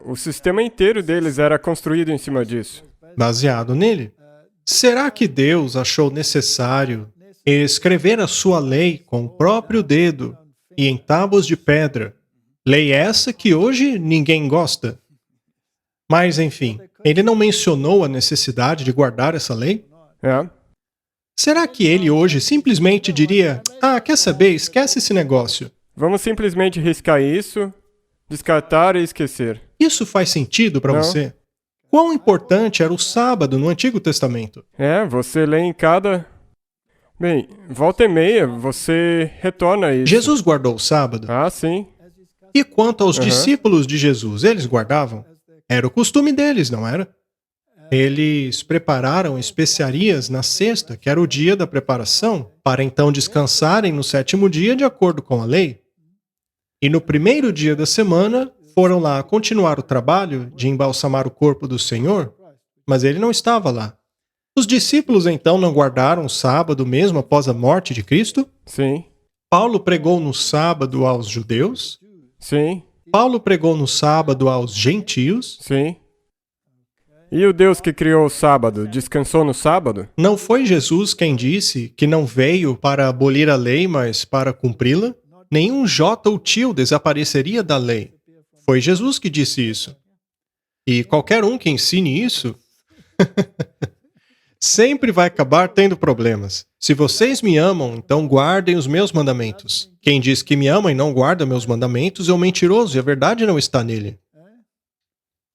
[SPEAKER 1] O sistema inteiro deles era construído em cima disso.
[SPEAKER 2] Baseado nele. Será que Deus achou necessário escrever a sua lei com o próprio dedo e em tábuas de pedra? Lei essa que hoje ninguém gosta. Mas, enfim, ele não mencionou a necessidade de guardar essa lei? Será que ele hoje simplesmente diria: quer saber, esquece esse negócio?
[SPEAKER 1] Vamos simplesmente riscar isso, descartar e esquecer.
[SPEAKER 2] Isso faz sentido para você? Quão importante era o sábado no Antigo Testamento?
[SPEAKER 1] Você lê em cada... Bem, volta e meia, você retorna isso.
[SPEAKER 2] Jesus guardou o sábado?
[SPEAKER 1] Sim.
[SPEAKER 2] E quanto aos discípulos de Jesus, eles guardavam? Era o costume deles, não era? Eles prepararam especiarias na sexta, que era o dia da preparação, para então descansarem no sétimo dia de acordo com a lei. E no primeiro dia da semana, foram lá continuar o trabalho de embalsamar o corpo do Senhor, mas ele não estava lá. Os discípulos então não guardaram o sábado mesmo após a morte de Cristo?
[SPEAKER 1] Sim.
[SPEAKER 2] Paulo pregou no sábado aos judeus?
[SPEAKER 1] Sim.
[SPEAKER 2] Paulo pregou no sábado aos gentios?
[SPEAKER 1] Sim. E o Deus que criou o sábado, descansou no sábado?
[SPEAKER 2] Não foi Jesus quem disse que não veio para abolir a lei, mas para cumpri-la? Nenhum jota ou tio desapareceria da lei. Foi Jesus que disse isso. E qualquer um que ensine isso sempre vai acabar tendo problemas. Se vocês me amam, então guardem os meus mandamentos. Quem diz que me ama e não guarda meus mandamentos é um mentiroso e a verdade não está nele.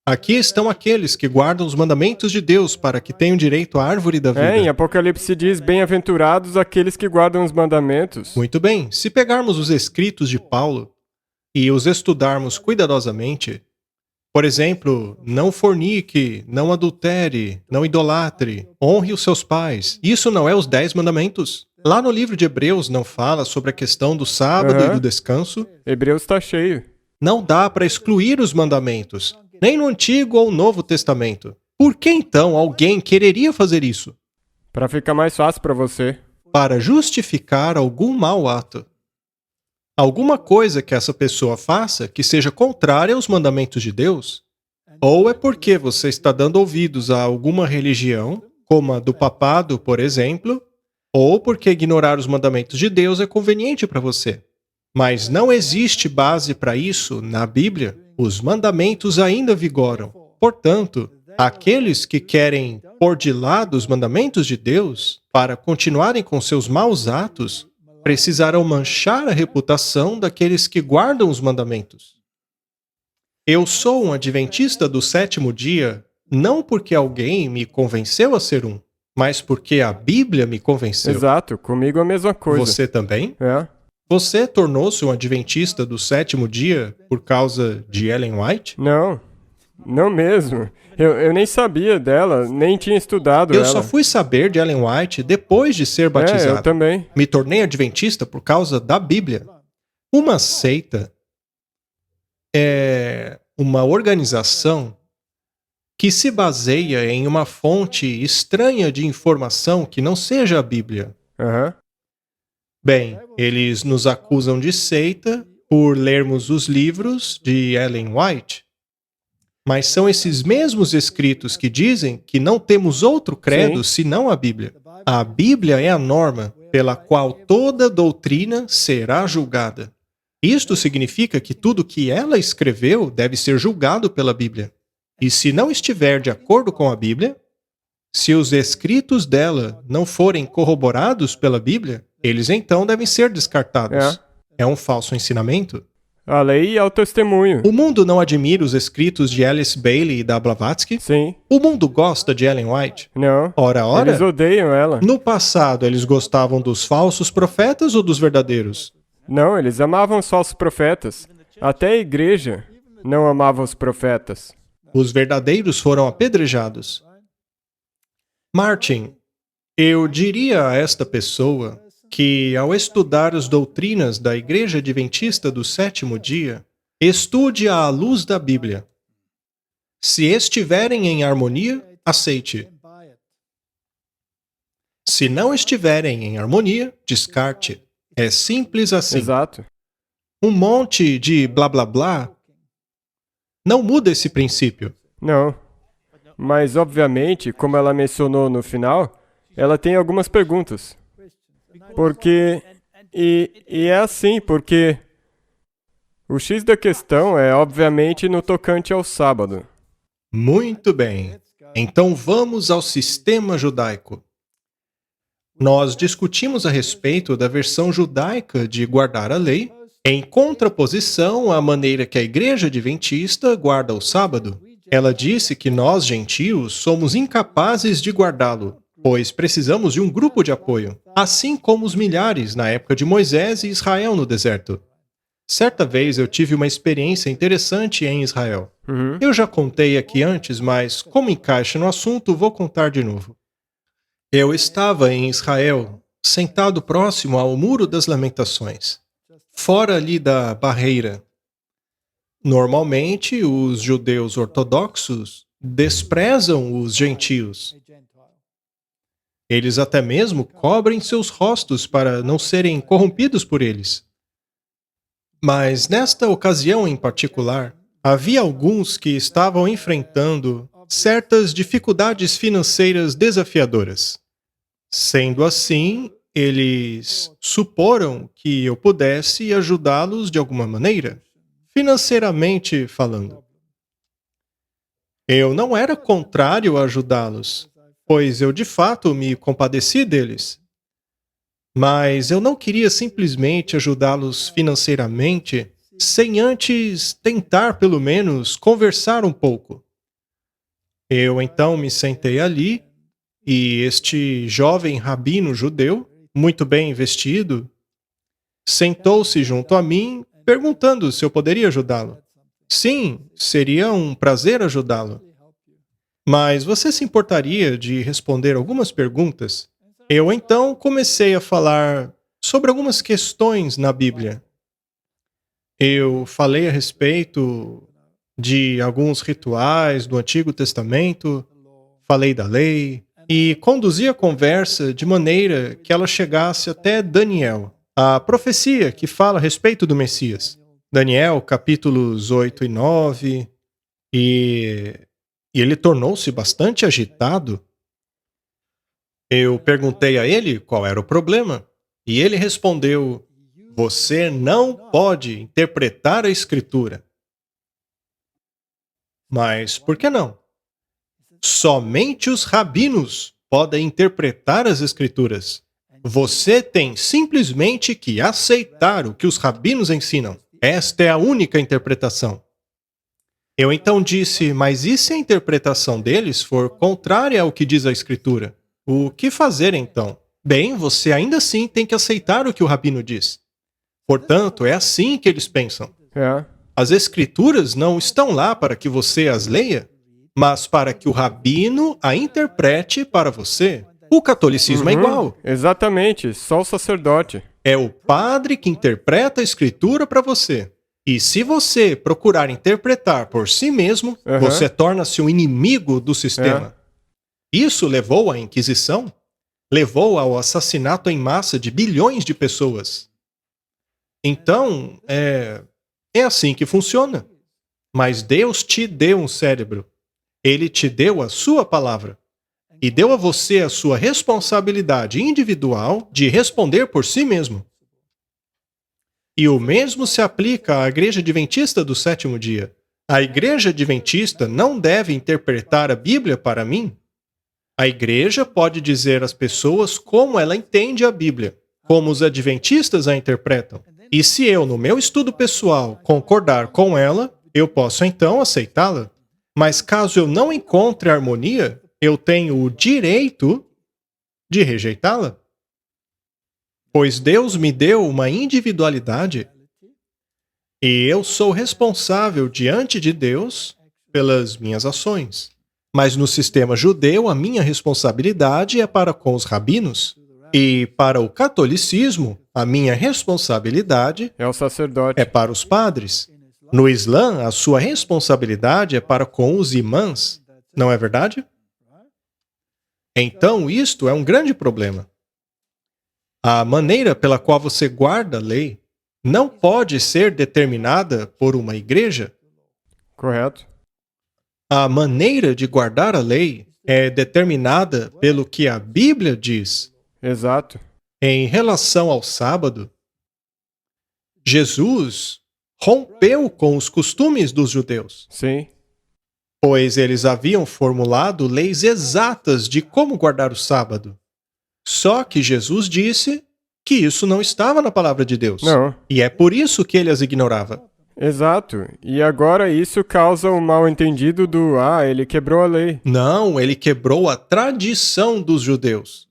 [SPEAKER 2] Aqui estão aqueles que guardam os mandamentos de Deus para que tenham direito à árvore da vida.
[SPEAKER 1] Em Apocalipse diz, bem-aventurados aqueles que guardam os mandamentos.
[SPEAKER 2] Muito bem, se pegarmos os escritos de Paulo e os estudarmos cuidadosamente, por exemplo, não fornique, não adultere, não idolatre, honre os seus pais. Isso não é os 10 mandamentos? Lá no livro de Hebreus não fala sobre a questão do sábado e do descanso?
[SPEAKER 1] Hebreus está cheio.
[SPEAKER 2] Não dá para excluir os mandamentos, nem no Antigo ou Novo Testamento. Por que então alguém quereria fazer isso?
[SPEAKER 1] Para ficar mais fácil para você.
[SPEAKER 2] Para justificar algum mau ato. Alguma coisa que essa pessoa faça que seja contrária aos mandamentos de Deus? Ou é porque você está dando ouvidos a alguma religião, como a do papado, por exemplo, ou porque ignorar os mandamentos de Deus é conveniente para você. Mas não existe base para isso na Bíblia. Os mandamentos ainda vigoram. Portanto, aqueles que querem pôr de lado os mandamentos de Deus para continuarem com seus maus atos precisarão manchar a reputação daqueles que guardam os mandamentos. Eu sou um adventista do sétimo dia, não porque alguém me convenceu a ser um, mas porque a Bíblia me convenceu.
[SPEAKER 1] Exato, comigo é a mesma coisa.
[SPEAKER 2] Você também?
[SPEAKER 1] É.
[SPEAKER 2] Você tornou-se um adventista do sétimo dia por causa de Ellen White?
[SPEAKER 1] Não mesmo. Eu nem sabia dela, nem tinha estudado ela.
[SPEAKER 2] Eu só fui saber de Ellen White depois de ser batizado.
[SPEAKER 1] Eu também.
[SPEAKER 2] Me tornei adventista por causa da Bíblia. Uma seita é uma organização que se baseia em uma fonte estranha de informação que não seja a Bíblia. Bem, eles nos acusam de seita por lermos os livros de Ellen White. Mas são esses mesmos escritos que dizem que não temos outro credo senão a Bíblia. A Bíblia é a norma pela qual toda doutrina será julgada. Isto significa que tudo que ela escreveu deve ser julgado pela Bíblia. E se não estiver de acordo com a Bíblia, se os escritos dela não forem corroborados pela Bíblia, eles então devem ser descartados. É um falso ensinamento.
[SPEAKER 1] A lei é o testemunho.
[SPEAKER 2] O mundo não admira os escritos de Alice Bailey e da Blavatsky?
[SPEAKER 1] Sim.
[SPEAKER 2] O mundo gosta de Ellen White?
[SPEAKER 1] Não.
[SPEAKER 2] Ora, ora.
[SPEAKER 1] Eles odeiam ela.
[SPEAKER 2] No passado, eles gostavam dos falsos profetas ou dos verdadeiros?
[SPEAKER 1] Não, eles amavam os falsos profetas. Até a igreja não amava os profetas.
[SPEAKER 2] Os verdadeiros foram apedrejados. Martin, eu diria a esta pessoa que, ao estudar as doutrinas da Igreja Adventista do Sétimo Dia, estude à luz da Bíblia. Se estiverem em harmonia, aceite. Se não estiverem em harmonia, descarte. É simples assim.
[SPEAKER 1] Exato.
[SPEAKER 2] Um monte de blá blá blá não muda esse princípio.
[SPEAKER 1] Não. Mas, obviamente, como ela mencionou no final, ela tem algumas perguntas. Porque... E é assim, porque... O X da questão é, obviamente, no tocante ao sábado.
[SPEAKER 2] Muito bem. Então vamos ao sistema judaico. Nós discutimos a respeito da versão judaica de guardar a lei, em contraposição à maneira que a Igreja Adventista guarda o sábado. Ela disse que nós, gentios, somos incapazes de guardá-lo, pois precisamos de um grupo de apoio, assim como os milhares na época de Moisés e Israel no deserto. Certa vez eu tive uma experiência interessante em Israel. Eu já contei aqui antes, mas como encaixa no assunto, vou contar de novo. Eu estava em Israel, sentado próximo ao Muro das Lamentações, fora ali da barreira. Normalmente, os judeus ortodoxos desprezam os gentios. Eles até mesmo cobrem seus rostos para não serem corrompidos por eles. Mas nesta ocasião em particular, havia alguns que estavam enfrentando certas dificuldades financeiras desafiadoras. Sendo assim, eles suporam que eu pudesse ajudá-los de alguma maneira, financeiramente falando. Eu não era contrário a ajudá-los, pois eu de fato me compadeci deles. Mas eu não queria simplesmente ajudá-los financeiramente sem antes tentar, pelo menos, conversar um pouco. Eu então me sentei ali e este jovem rabino judeu, muito bem vestido, sentou-se junto a mim, perguntando se eu poderia ajudá-lo. Sim, seria um prazer ajudá-lo. Mas você se importaria de responder algumas perguntas? Eu então comecei a falar sobre algumas questões na Bíblia. Eu falei a respeito de alguns rituais do Antigo Testamento, falei da lei e conduzi a conversa de maneira que ela chegasse até Daniel, a profecia que fala a respeito do Messias. Daniel, capítulos 8 e 9, e ele tornou-se bastante agitado. Eu perguntei a ele qual era o problema, e ele respondeu: "Você não pode interpretar a Escritura." Mas por que não? Somente os rabinos podem interpretar as Escrituras. Você tem simplesmente que aceitar o que os rabinos ensinam. Esta é a única interpretação. Eu então disse: mas e se a interpretação deles for contrária ao que diz a Escritura? O que fazer então? Bem, você ainda assim tem que aceitar o que o rabino diz. Portanto, é assim que eles pensam. As Escrituras não estão lá para que você as leia, mas para que o rabino a interprete para você. O catolicismo é igual.
[SPEAKER 1] Exatamente, só o sacerdote.
[SPEAKER 2] É o padre que interpreta a Escritura para você. E se você procurar interpretar por si mesmo, você torna-se um inimigo do sistema. Isso levou à Inquisição, levou ao assassinato em massa de bilhões de pessoas. Então, é assim que funciona. Mas Deus te deu um cérebro. Ele te deu a sua palavra. E deu a você a sua responsabilidade individual de responder por si mesmo. E o mesmo se aplica à Igreja Adventista do sétimo dia. A Igreja Adventista não deve interpretar a Bíblia para mim. A Igreja pode dizer às pessoas como ela entende a Bíblia, como os Adventistas a interpretam. E se eu, no meu estudo pessoal, concordar com ela, eu posso então aceitá-la. Mas caso eu não encontre harmonia, eu tenho o direito de rejeitá-la. Pois Deus me deu uma individualidade e eu sou responsável diante de Deus pelas minhas ações. Mas no sistema judeu, a minha responsabilidade é para com os rabinos. E para o catolicismo, a minha responsabilidade
[SPEAKER 1] É o sacerdote.
[SPEAKER 2] é para os padres. No Islã, a sua responsabilidade é para com os imãs. Não é verdade? Então, isto é um grande problema. A maneira pela qual você guarda a lei não pode ser determinada por uma igreja.
[SPEAKER 1] Correto.
[SPEAKER 2] A maneira de guardar a lei é determinada pelo que a Bíblia diz.
[SPEAKER 1] Exato.
[SPEAKER 2] Em relação ao sábado, Jesus rompeu com os costumes dos judeus,
[SPEAKER 1] Sim.
[SPEAKER 2] pois eles haviam formulado leis exatas de como guardar o sábado. Só que Jesus disse que isso não estava na palavra de Deus.
[SPEAKER 1] Não.
[SPEAKER 2] E é por isso que ele as ignorava.
[SPEAKER 1] Exato. E agora isso causa um mal-entendido do ele quebrou a lei.
[SPEAKER 2] Não, ele quebrou a tradição dos judeus.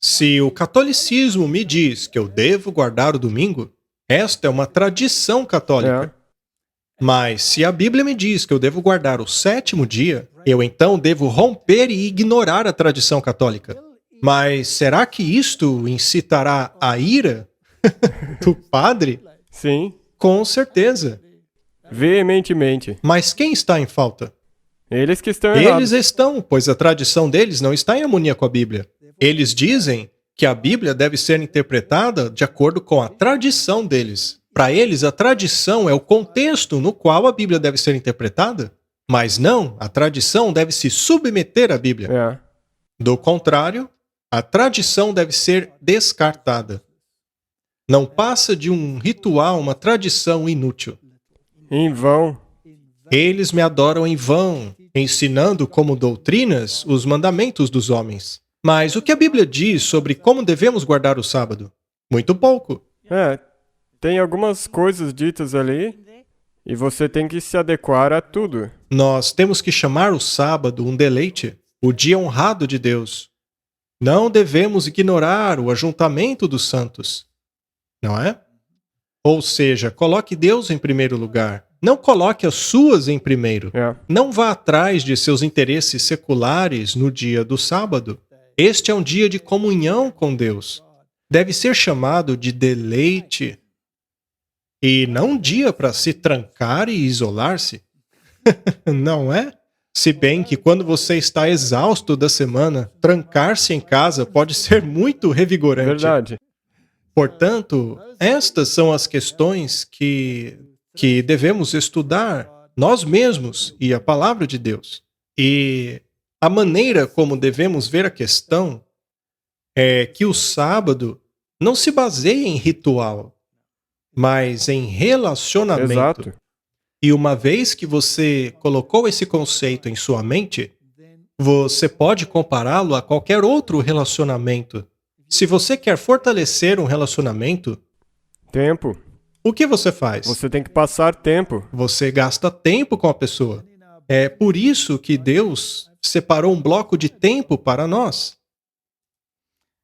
[SPEAKER 2] Se o catolicismo me diz que eu devo guardar o domingo, esta é uma tradição católica. Mas se a Bíblia me diz que eu devo guardar o sétimo dia, eu então devo romper e ignorar a tradição católica. Mas será que isto incitará a ira do padre?
[SPEAKER 1] Sim.
[SPEAKER 2] Com certeza.
[SPEAKER 1] Veementemente.
[SPEAKER 2] Mas quem está em falta?
[SPEAKER 1] Eles que estão errados.
[SPEAKER 2] Eles estão, pois a tradição deles não está em harmonia com a Bíblia. Eles dizem que a Bíblia deve ser interpretada de acordo com a tradição deles. Para eles, a tradição é o contexto no qual a Bíblia deve ser interpretada. Mas não, a tradição deve se submeter à Bíblia.
[SPEAKER 1] É.
[SPEAKER 2] Do contrário, a tradição deve ser descartada. Não passa de um ritual, uma tradição inútil.
[SPEAKER 1] Em vão.
[SPEAKER 2] Eles me adoram em vão, ensinando como doutrinas os mandamentos dos homens. Mas o que a Bíblia diz sobre como devemos guardar o sábado? Muito pouco.
[SPEAKER 1] Tem algumas coisas ditas ali e você tem que se adequar a tudo.
[SPEAKER 2] Nós temos que chamar o sábado um deleite, o dia honrado de Deus. Não devemos ignorar o ajuntamento dos santos. Não é? Ou seja, coloque Deus em primeiro lugar. Não coloque as suas em primeiro.
[SPEAKER 1] É.
[SPEAKER 2] Não vá atrás de seus interesses seculares no dia do sábado. Este é um dia de comunhão com Deus. Deve ser chamado de deleite. E não um dia para se trancar e isolar-se. Não é? Se bem que quando você está exausto da semana, trancar-se em casa pode ser muito revigorante.
[SPEAKER 1] Verdade.
[SPEAKER 2] Portanto, estas são as questões que devemos estudar nós mesmos e a palavra de Deus. E a maneira como devemos ver a questão é que o sábado não se baseia em ritual, mas em relacionamento.
[SPEAKER 1] Exato.
[SPEAKER 2] E uma vez que você colocou esse conceito em sua mente, você pode compará-lo a qualquer outro relacionamento. Se você quer fortalecer um relacionamento,
[SPEAKER 1] Tempo.
[SPEAKER 2] o que você faz?
[SPEAKER 1] Você tem que passar tempo.
[SPEAKER 2] Você gasta tempo com a pessoa. É por isso que Deus separou um bloco de tempo para nós.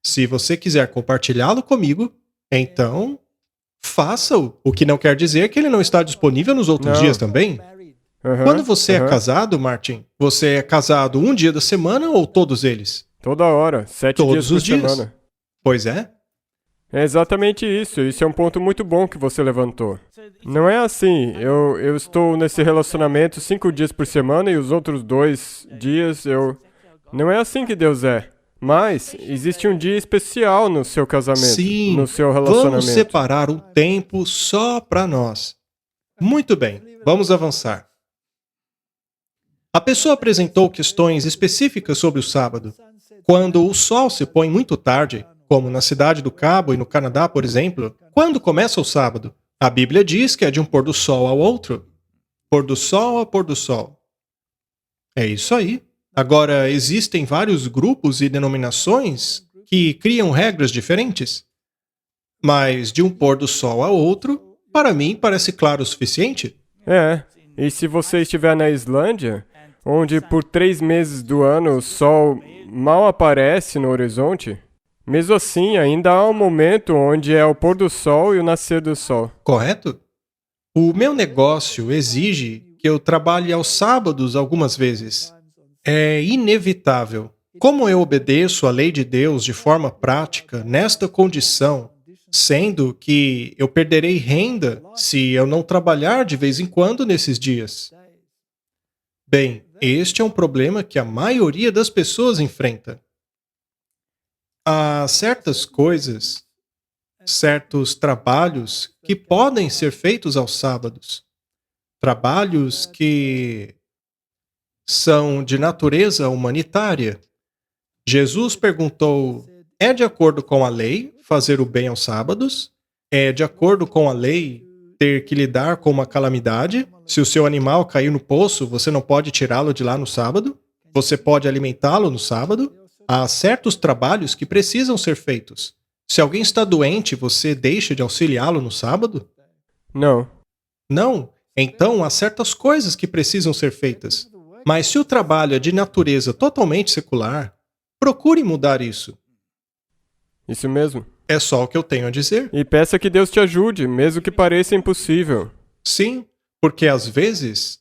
[SPEAKER 2] Se você quiser compartilhá-lo comigo, então faça-o. O que não quer dizer que ele não está disponível nos outros
[SPEAKER 1] Não.
[SPEAKER 2] dias também.
[SPEAKER 1] Aham,
[SPEAKER 2] Quando você é
[SPEAKER 1] aham.
[SPEAKER 2] casado, Martin, você é casado um dia da semana ou todos eles?
[SPEAKER 1] Toda hora. 7
[SPEAKER 2] Todos
[SPEAKER 1] dias por
[SPEAKER 2] os dias.
[SPEAKER 1] semana.
[SPEAKER 2] Pois é.
[SPEAKER 1] É exatamente isso. Isso é um ponto muito bom que você levantou. Não é assim. Eu estou nesse relacionamento 5 dias por semana e os outros 2 dias eu... Não é assim que Deus é. Mas existe um dia especial no seu casamento,
[SPEAKER 2] Sim,
[SPEAKER 1] no seu relacionamento.
[SPEAKER 2] vamos separar um tempo só para nós. Muito bem, vamos avançar. A pessoa apresentou questões específicas sobre o sábado. Quando o sol se põe muito tarde, como na Cidade do Cabo e no Canadá, por exemplo, quando começa o sábado? A Bíblia diz que é de um pôr do sol ao outro. Pôr do sol a pôr do sol. É isso aí. Agora, existem vários grupos e denominações que criam regras diferentes. Mas de um pôr do sol a outro, para mim, parece claro o suficiente.
[SPEAKER 1] É, e se você estiver na Islândia, onde por 3 meses do ano o sol mal aparece no horizonte, mesmo assim ainda há um momento onde é o pôr do sol e o nascer do sol.
[SPEAKER 2] Correto? O meu negócio exige que eu trabalhe aos sábados algumas vezes. É inevitável. Como eu obedeço à lei de Deus de forma prática nesta condição, sendo que eu perderei renda se eu não trabalhar de vez em quando nesses dias? Bem, este é um problema que a maioria das pessoas enfrenta. Há certas coisas, certos trabalhos que podem ser feitos aos sábados. Trabalhos que são de natureza humanitária. Jesus perguntou: é de acordo com a lei fazer o bem aos sábados? É de acordo com a lei ter que lidar com uma calamidade? Se o seu animal cair no poço, você não pode tirá-lo de lá no sábado? Você pode alimentá-lo no sábado? Há certos trabalhos que precisam ser feitos. Se alguém está doente, você deixa de auxiliá-lo no sábado?
[SPEAKER 1] Não.
[SPEAKER 2] Não. Então, há certas coisas que precisam ser feitas. Mas se o trabalho é de natureza totalmente secular, procure mudar isso.
[SPEAKER 1] Isso mesmo.
[SPEAKER 2] É só o que eu tenho a dizer.
[SPEAKER 1] E peça que Deus te ajude, mesmo que pareça impossível.
[SPEAKER 2] Sim, porque às vezes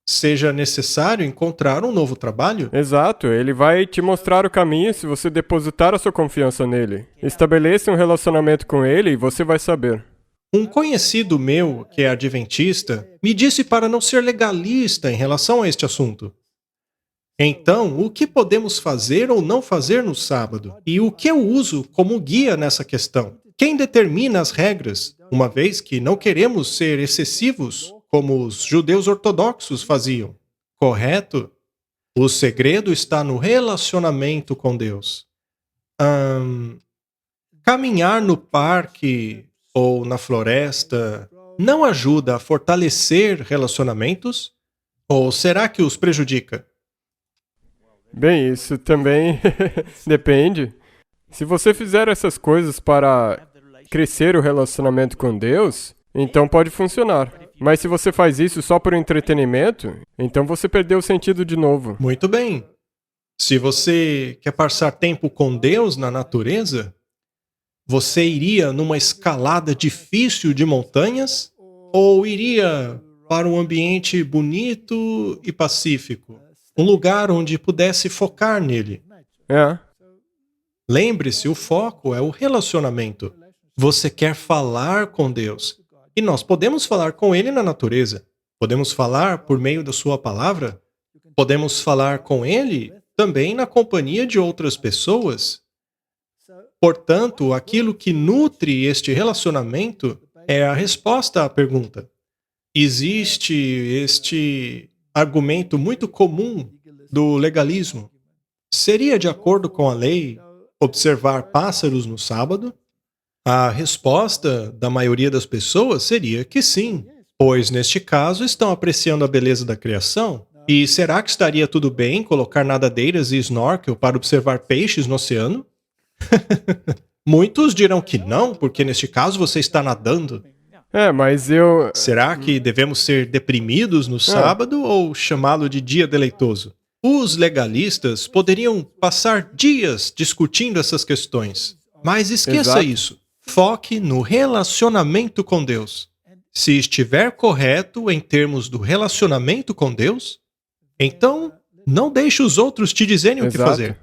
[SPEAKER 2] seja necessário encontrar um novo trabalho.
[SPEAKER 1] Exato, ele vai te mostrar o caminho se você depositar a sua confiança nele. Estabeleça um relacionamento com ele e você vai saber.
[SPEAKER 2] Um conhecido meu, que é adventista, me disse para não ser legalista em relação a este assunto. Então, o que podemos fazer ou não fazer no sábado? E o que eu uso como guia nessa questão? Quem determina as regras, uma vez que não queremos ser excessivos, como os judeus ortodoxos faziam? Correto? O segredo está no relacionamento com Deus. Caminhar no parque ou na floresta não ajuda a fortalecer relacionamentos? Ou será que os prejudica?
[SPEAKER 1] Bem, isso também depende. Se você fizer essas coisas para crescer o relacionamento com Deus, então pode funcionar. Mas se você faz isso só por entretenimento, então você perdeu o sentido de novo.
[SPEAKER 2] Muito bem. Se você quer passar tempo com Deus na natureza, você iria numa escalada difícil de montanhas ou iria para um ambiente bonito e pacífico? Um lugar onde pudesse focar nele.
[SPEAKER 1] É.
[SPEAKER 2] Lembre-se, o foco é o relacionamento. Você quer falar com Deus. E nós podemos falar com Ele na natureza. Podemos falar por meio da Sua palavra. Podemos falar com Ele também na companhia de outras pessoas. Portanto, aquilo que nutre este relacionamento é a resposta à pergunta. Existe este argumento muito comum do legalismo. Seria de acordo com a lei observar pássaros no sábado? A resposta da maioria das pessoas seria que sim, pois neste caso estão apreciando a beleza da criação. E será que estaria tudo bem colocar nadadeiras e snorkel para observar peixes no oceano? Muitos dirão que não, porque neste caso você está nadando.
[SPEAKER 1] É, mas eu...
[SPEAKER 2] Será que devemos ser deprimidos no sábado ou chamá-lo de dia deleitoso? Os legalistas poderiam passar dias discutindo essas questões. Mas esqueça
[SPEAKER 1] Exato.
[SPEAKER 2] isso. Foque no relacionamento com Deus. Se estiver correto em termos do relacionamento com Deus, então não deixe os outros te dizerem o que
[SPEAKER 1] Exato.
[SPEAKER 2] fazer.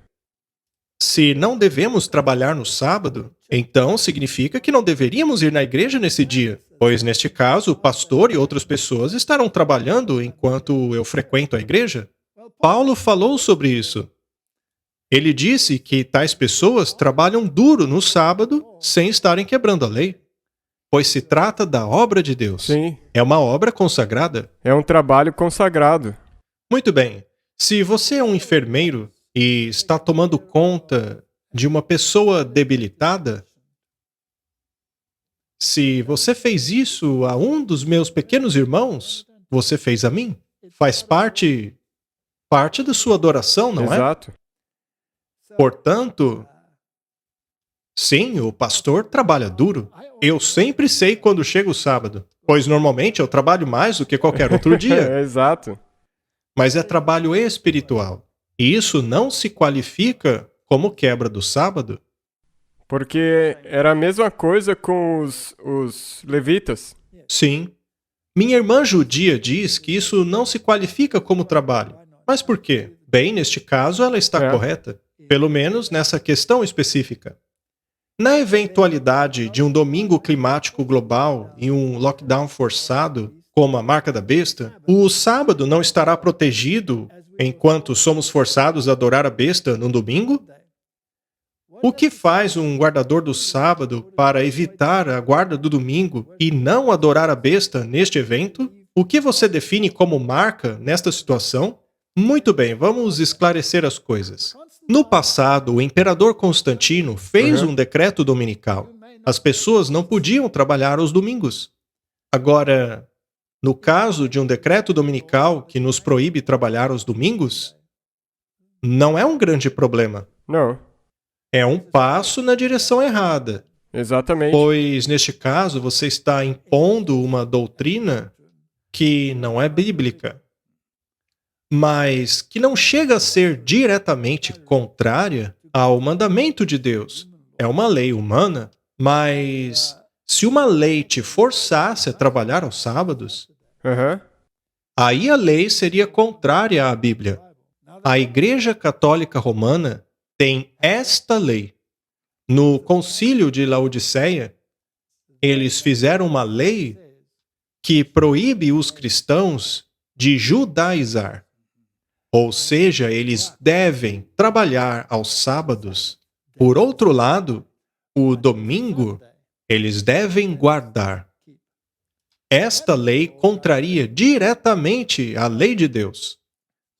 [SPEAKER 2] Se não devemos trabalhar no sábado, então significa que não deveríamos ir na igreja nesse dia, pois neste caso o pastor e outras pessoas estarão trabalhando enquanto eu frequento a igreja. Paulo falou sobre isso. Ele disse que tais pessoas trabalham duro no sábado sem estarem quebrando a lei, pois se trata da obra de Deus.
[SPEAKER 1] Sim,
[SPEAKER 2] É uma obra consagrada.
[SPEAKER 1] é um trabalho consagrado.
[SPEAKER 2] Muito bem. Se você é um enfermeiro e está tomando conta de uma pessoa debilitada? Se você fez isso a um dos meus pequenos irmãos, você fez a mim. Faz parte da sua adoração, não é?
[SPEAKER 1] Exato.
[SPEAKER 2] Portanto, sim, o pastor trabalha duro. Eu sempre sei quando chega o sábado, pois normalmente eu trabalho mais do que qualquer outro dia,
[SPEAKER 1] Exato.
[SPEAKER 2] mas é trabalho espiritual. E isso não se qualifica como quebra do sábado?
[SPEAKER 1] Porque era a mesma coisa com os levitas.
[SPEAKER 2] Sim. Minha irmã judia diz que isso não se qualifica como trabalho. Mas por quê? Bem, neste caso ela está
[SPEAKER 1] É.
[SPEAKER 2] correta, pelo menos nessa questão específica. Na eventualidade de um domingo climático global e um lockdown forçado, como a marca da besta, o sábado não estará protegido enquanto somos forçados a adorar a besta no domingo? O que faz um guardador do sábado para evitar a guarda do domingo e não adorar a besta neste evento? O que você define como marca nesta situação? Muito bem, vamos esclarecer as coisas. No passado, o imperador Constantino fez
[SPEAKER 1] Uhum.
[SPEAKER 2] um decreto dominical. As pessoas não podiam trabalhar aos domingos. Agora, no caso de um decreto dominical que nos proíbe trabalhar aos domingos, não é um grande problema.
[SPEAKER 1] Não,
[SPEAKER 2] É um passo na direção errada,
[SPEAKER 1] exatamente.
[SPEAKER 2] pois neste caso você está impondo uma doutrina que não é bíblica, mas que não chega a ser diretamente contrária ao mandamento de Deus. É uma lei humana, mas se uma lei te forçasse a trabalhar aos sábados,
[SPEAKER 1] Aham.
[SPEAKER 2] aí a lei seria contrária à Bíblia. A Igreja Católica Romana tem esta lei. No Concílio de Laodiceia, eles fizeram uma lei que proíbe os cristãos de judaizar. Ou seja, eles devem trabalhar aos sábados. Por outro lado, o domingo eles devem guardar. Esta lei contraria diretamente a lei de Deus.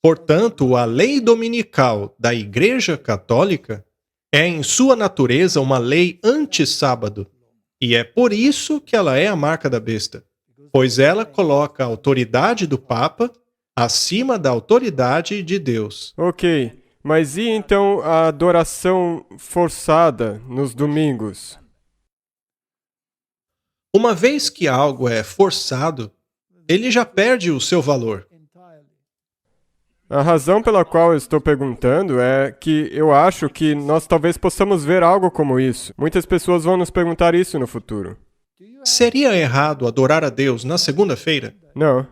[SPEAKER 2] Portanto, a lei dominical da Igreja Católica é, em sua natureza, uma lei anti-sábado. E é por isso que ela é a marca da besta, pois ela coloca a autoridade do Papa acima da autoridade de Deus.
[SPEAKER 1] Ok. Mas e então a adoração forçada nos domingos?
[SPEAKER 2] Uma vez que algo é forçado, ele já perde o seu valor.
[SPEAKER 1] A razão pela qual eu estou perguntando é que eu acho que nós talvez possamos ver algo como isso. Muitas pessoas vão nos perguntar isso no futuro.
[SPEAKER 2] Seria errado adorar a Deus na segunda-feira?
[SPEAKER 1] Não,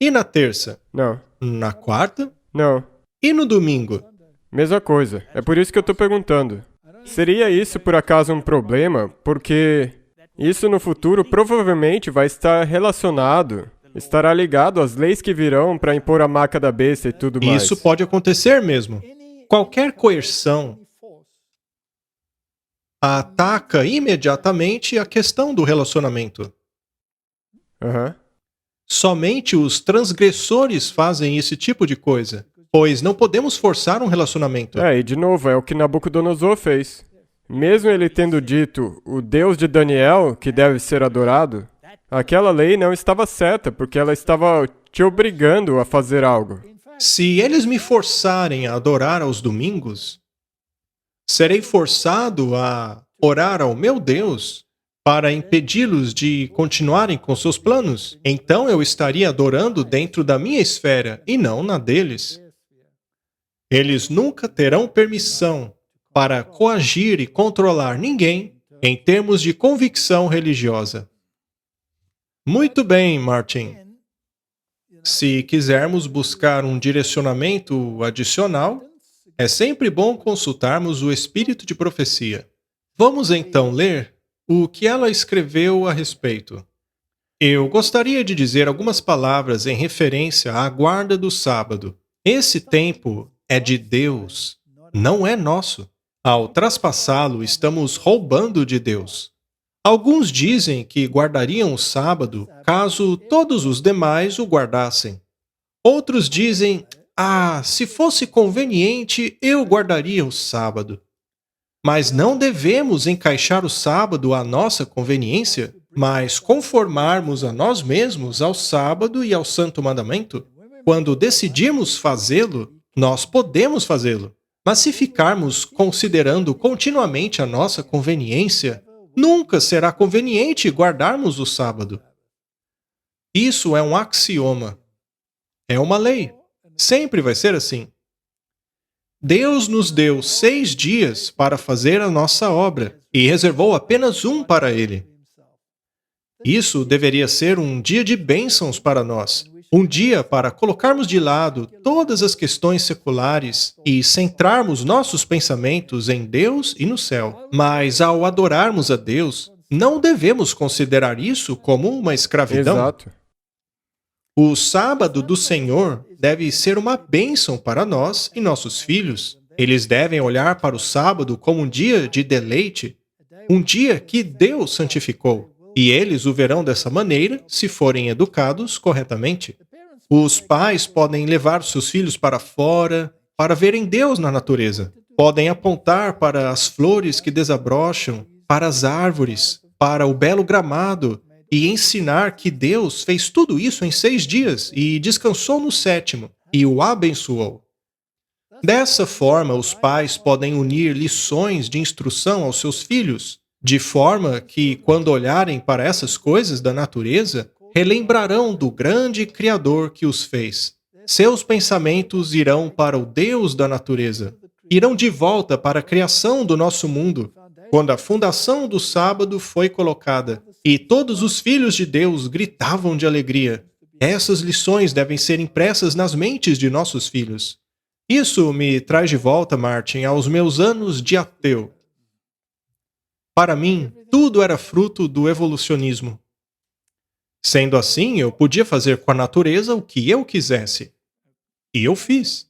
[SPEAKER 2] E na terça?
[SPEAKER 1] não,
[SPEAKER 2] Na quarta?
[SPEAKER 1] não.
[SPEAKER 2] E no domingo?
[SPEAKER 1] Mesma coisa. É por isso que eu estou perguntando. Seria isso por acaso um problema? Porque isso no futuro provavelmente vai estar relacionado, estará ligado às leis que virão para impor a marca da besta e tudo mais.
[SPEAKER 2] Isso pode acontecer mesmo. Qualquer coerção ataca imediatamente a questão do relacionamento.
[SPEAKER 1] Aham.
[SPEAKER 2] Somente os transgressores fazem esse tipo de coisa, pois não podemos forçar um relacionamento.
[SPEAKER 1] É, e de novo, é o que Nabucodonosor fez. Mesmo ele tendo dito o Deus de Daniel que deve ser adorado, aquela lei não estava certa, porque ela estava te obrigando a fazer algo.
[SPEAKER 2] Se eles me forçarem a adorar aos domingos, serei forçado a orar ao meu Deus para impedi-los de continuarem com seus planos. Então eu estaria adorando dentro da minha esfera e não na deles. Eles nunca terão permissão para coagir e controlar ninguém em termos de convicção religiosa. Muito bem, Martin. Se quisermos buscar um direcionamento adicional, é sempre bom consultarmos o espírito de profecia. Vamos então ler o que ela escreveu a respeito. Eu gostaria de dizer algumas palavras em referência à guarda do sábado. Esse tempo é de Deus, não é nosso. Ao traspassá-lo, estamos roubando de Deus. Alguns dizem que guardariam o sábado caso todos os demais o guardassem. Outros dizem: se fosse conveniente, eu guardaria o sábado. Mas não devemos encaixar o sábado à nossa conveniência, mas conformarmos a nós mesmos ao sábado e ao santo mandamento. Quando decidimos fazê-lo, nós podemos fazê-lo. Mas se ficarmos considerando continuamente a nossa conveniência, nunca será conveniente guardarmos o sábado. Isso é um axioma. É uma lei. Sempre vai ser assim. Deus nos deu 6 dias para fazer a nossa obra e reservou apenas um para Ele. Isso deveria ser um dia de bênçãos para nós. Um dia para colocarmos de lado todas as questões seculares e centrarmos nossos pensamentos em Deus e no céu. Mas ao adorarmos a Deus, não devemos considerar isso como uma escravidão.
[SPEAKER 1] Exato.
[SPEAKER 2] O sábado do Senhor deve ser uma bênção para nós e nossos filhos. Eles devem olhar para o sábado como um dia de deleite, um dia que Deus santificou. E eles o verão dessa maneira se forem educados corretamente. Os pais podem levar seus filhos para fora para verem Deus na natureza. Podem apontar para as flores que desabrocham, para as árvores, para o belo gramado e ensinar que Deus fez tudo isso em 6 dias e descansou no 7º e o abençoou. Dessa forma, os pais podem unir lições de instrução aos seus filhos, de forma que, quando olharem para essas coisas da natureza, relembrarão do grande Criador que os fez. Seus pensamentos irão para o Deus da natureza. Irão de volta para a criação do nosso mundo, quando a fundação do sábado foi colocada, e todos os filhos de Deus gritavam de alegria. Essas lições devem ser impressas nas mentes de nossos filhos. Isso me traz de volta, Martin, aos meus anos de ateu. Para mim, tudo era fruto do evolucionismo. Sendo assim, eu podia fazer com a natureza o que eu quisesse. E eu fiz.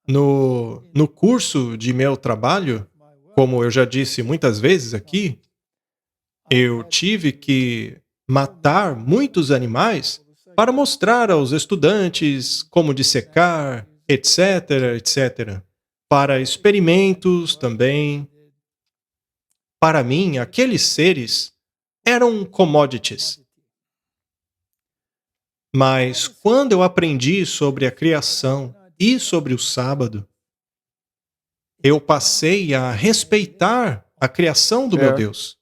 [SPEAKER 2] No curso de meu trabalho, como eu já disse muitas vezes aqui, eu tive que matar muitos animais para mostrar aos estudantes como dissecar, etc, etc. Para experimentos também. Para mim, aqueles seres eram commodities. Mas quando eu aprendi sobre a criação e sobre o sábado, eu passei a respeitar a criação do meu Deus.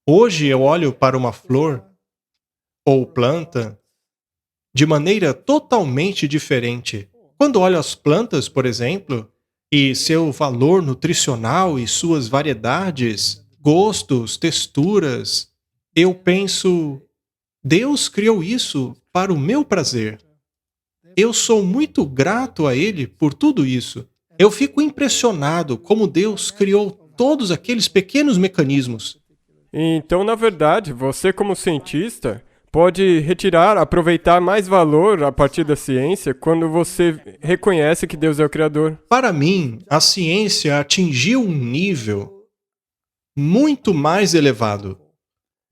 [SPEAKER 2] Hoje eu olho para uma flor ou planta de maneira totalmente diferente. Quando olho as plantas, por exemplo, e seu valor nutricional e suas variedades, gostos, texturas, eu penso, Deus criou isso para o meu prazer. Eu sou muito grato a Ele por tudo isso. Eu fico impressionado como Deus criou todos aqueles pequenos mecanismos.
[SPEAKER 1] Então, na verdade, você como cientista pode aproveitar mais valor a partir da ciência quando você reconhece que Deus é o Criador.
[SPEAKER 2] Para mim, a ciência atingiu um nível muito mais elevado.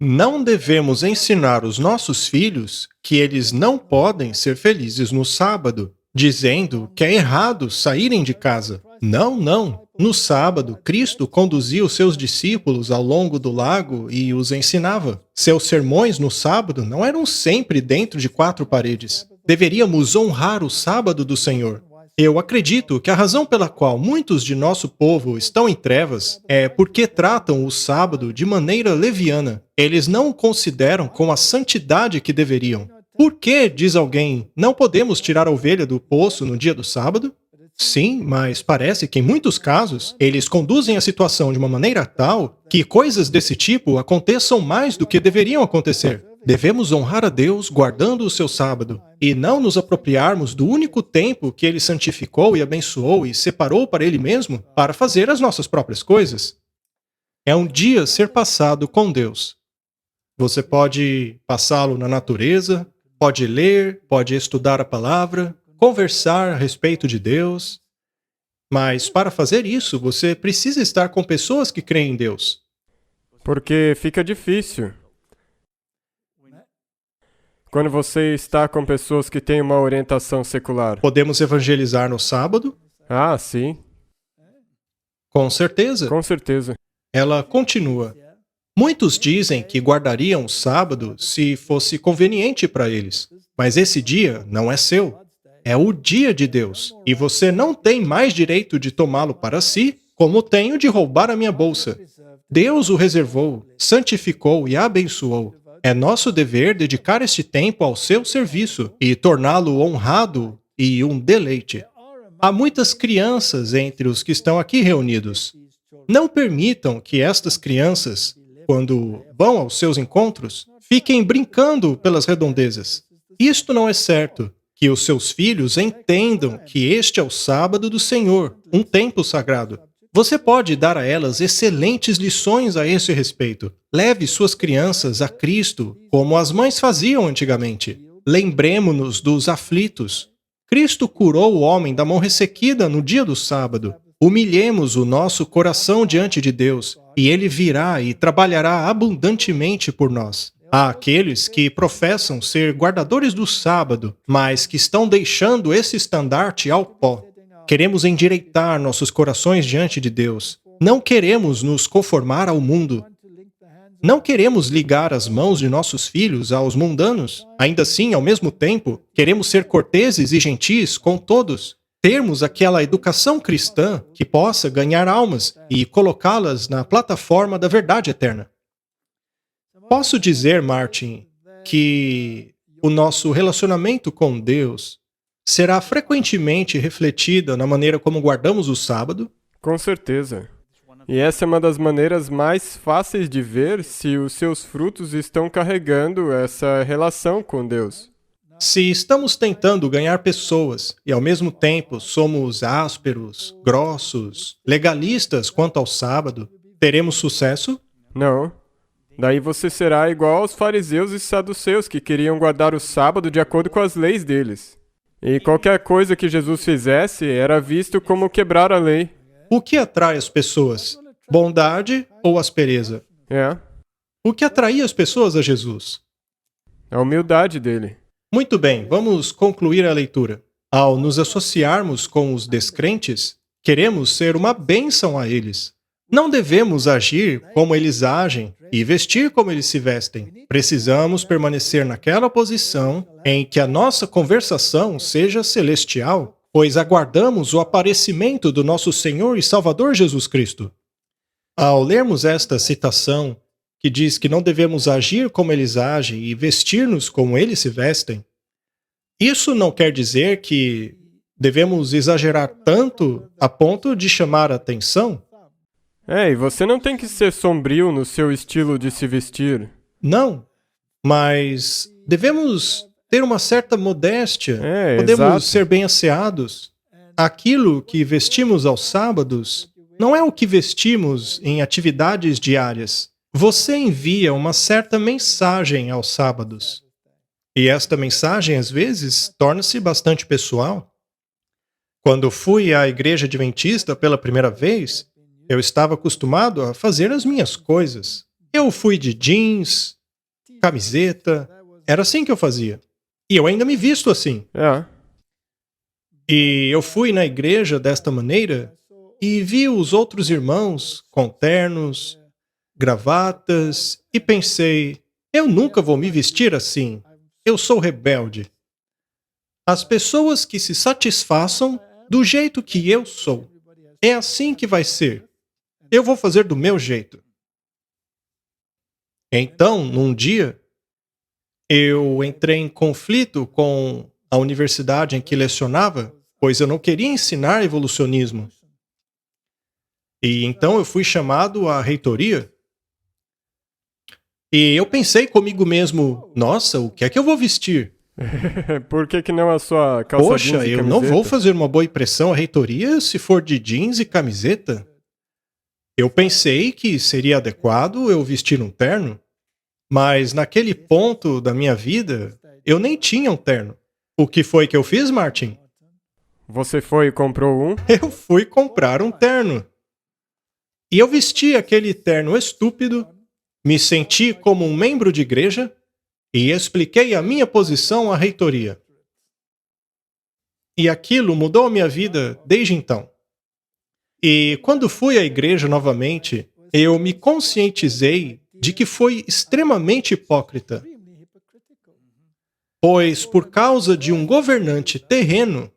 [SPEAKER 2] Não devemos ensinar os nossos filhos que eles não podem ser felizes no sábado, dizendo que é errado saírem de casa. Não, não. No sábado, Cristo conduzia os seus discípulos ao longo do lago e os ensinava. Seus sermões no sábado não eram sempre dentro de 4 paredes. Deveríamos honrar o sábado do Senhor. Eu acredito que a razão pela qual muitos de nosso povo estão em trevas é porque tratam o sábado de maneira leviana. Eles não o consideram com a santidade que deveriam. Por que, diz alguém, não podemos tirar a ovelha do poço no dia do sábado? Sim, mas parece que em muitos casos eles conduzem a situação de uma maneira tal que coisas desse tipo aconteçam mais do que deveriam acontecer. Devemos honrar a Deus guardando o seu sábado e não nos apropriarmos do único tempo que Ele santificou e abençoou e separou para Ele mesmo para fazer as nossas próprias coisas. É um dia ser passado com Deus. Você pode passá-lo na natureza, pode ler, pode estudar a palavra, conversar a respeito de Deus. Mas para fazer isso, você precisa estar com pessoas que creem em Deus.
[SPEAKER 1] Porque fica difícil. Quando você está com pessoas que têm uma orientação secular.
[SPEAKER 2] Podemos evangelizar no sábado?
[SPEAKER 1] Ah, sim.
[SPEAKER 2] Com certeza.
[SPEAKER 1] Com certeza.
[SPEAKER 2] Ela continua. Muitos dizem que guardariam o sábado se fosse conveniente para eles. Mas esse dia não é seu. É o dia de Deus. E você não tem mais direito de tomá-lo para si, como tenho de roubar a minha bolsa. Deus o reservou, santificou e abençoou. É nosso dever dedicar este tempo ao seu serviço e torná-lo honrado e um deleite. Há muitas crianças entre os que estão aqui reunidos. Não permitam que estas crianças, quando vão aos seus encontros, fiquem brincando pelas redondezas. Isto não é certo. Que os seus filhos entendam que este é o sábado do Senhor, um tempo sagrado. Você pode dar a elas excelentes lições a esse respeito. Leve suas crianças a Cristo, como as mães faziam antigamente. Lembremo-nos dos aflitos. Cristo curou o homem da mão ressequida no dia do sábado. Humilhemos o nosso coração diante de Deus, e Ele virá e trabalhará abundantemente por nós. Há aqueles que professam ser guardadores do sábado, mas que estão deixando esse estandarte ao pó. Queremos endireitar nossos corações diante de Deus. Não queremos nos conformar ao mundo. Não queremos ligar as mãos de nossos filhos aos mundanos. Ainda assim, ao mesmo tempo, queremos ser corteses e gentis com todos. Termos aquela educação cristã que possa ganhar almas e colocá-las na plataforma da verdade eterna. Posso dizer, Martin, que o nosso relacionamento com Deus será frequentemente refletida na maneira como guardamos o sábado?
[SPEAKER 1] Com certeza. E essa é uma das maneiras mais fáceis de ver se os seus frutos estão carregando essa relação com Deus.
[SPEAKER 2] Se estamos tentando ganhar pessoas e ao mesmo tempo somos ásperos, grossos, legalistas quanto ao sábado, teremos sucesso?
[SPEAKER 1] Não. Daí você será igual aos fariseus e saduceus que queriam guardar o sábado de acordo com as leis deles. E qualquer coisa que Jesus fizesse era visto como quebrar a lei.
[SPEAKER 2] O que atrai as pessoas? Bondade ou aspereza?
[SPEAKER 1] É,
[SPEAKER 2] O que atraía as pessoas a Jesus?
[SPEAKER 1] a humildade dele.
[SPEAKER 2] Muito bem, vamos concluir a leitura. Ao nos associarmos com os descrentes, queremos ser uma bênção a eles. Não devemos agir como eles agem e vestir como eles se vestem. Precisamos permanecer naquela posição em que a nossa conversação seja celestial, pois aguardamos o aparecimento do nosso Senhor e Salvador Jesus Cristo. Ao lermos esta citação, que diz que não devemos agir como eles agem e vestir-nos como eles se vestem, isso não quer dizer que devemos exagerar tanto a ponto de chamar a atenção?
[SPEAKER 1] E você não tem que ser sombrio no seu estilo de se vestir.
[SPEAKER 2] Não, mas devemos ter uma certa modéstia. Podemos
[SPEAKER 1] Exato.
[SPEAKER 2] ser bem asseados. Aquilo que vestimos aos sábados não é o que vestimos em atividades diárias. Você envia uma certa mensagem aos sábados. E esta mensagem, às vezes, torna-se bastante pessoal. Quando fui à igreja adventista pela primeira vez, eu estava acostumado a fazer as minhas coisas. Eu fui de jeans, camiseta, era assim que eu fazia. E eu ainda me visto assim.
[SPEAKER 1] É.
[SPEAKER 2] E eu fui na igreja desta maneira e vi os outros irmãos com ternos, gravatas e pensei, eu nunca vou me vestir assim. Eu sou rebelde. As pessoas que se satisfaçam do jeito que eu sou. É assim que vai ser. Eu vou fazer do meu jeito. Então, num dia, eu entrei em conflito com a universidade em que lecionava, pois eu não queria ensinar evolucionismo. E então eu fui chamado à reitoria. E eu pensei comigo mesmo, nossa, o que é que eu vou vestir?
[SPEAKER 1] Por que não a sua calça jeans
[SPEAKER 2] Poxa,
[SPEAKER 1] e
[SPEAKER 2] eu
[SPEAKER 1] camiseta?
[SPEAKER 2] não vou fazer uma boa impressão à reitoria se for de jeans e camiseta. Eu pensei que seria adequado eu vestir um terno, mas naquele ponto da minha vida, eu nem tinha um terno. O que foi que eu fiz, Martin?
[SPEAKER 1] Você foi e comprou um?
[SPEAKER 2] Eu fui comprar um terno. E eu vesti aquele terno estúpido, me senti como um membro de igreja e expliquei a minha posição à reitoria. E aquilo mudou a minha vida desde então. E quando fui à igreja novamente, eu me conscientizei de que foi extremamente hipócrita, pois por causa de um governante terreno,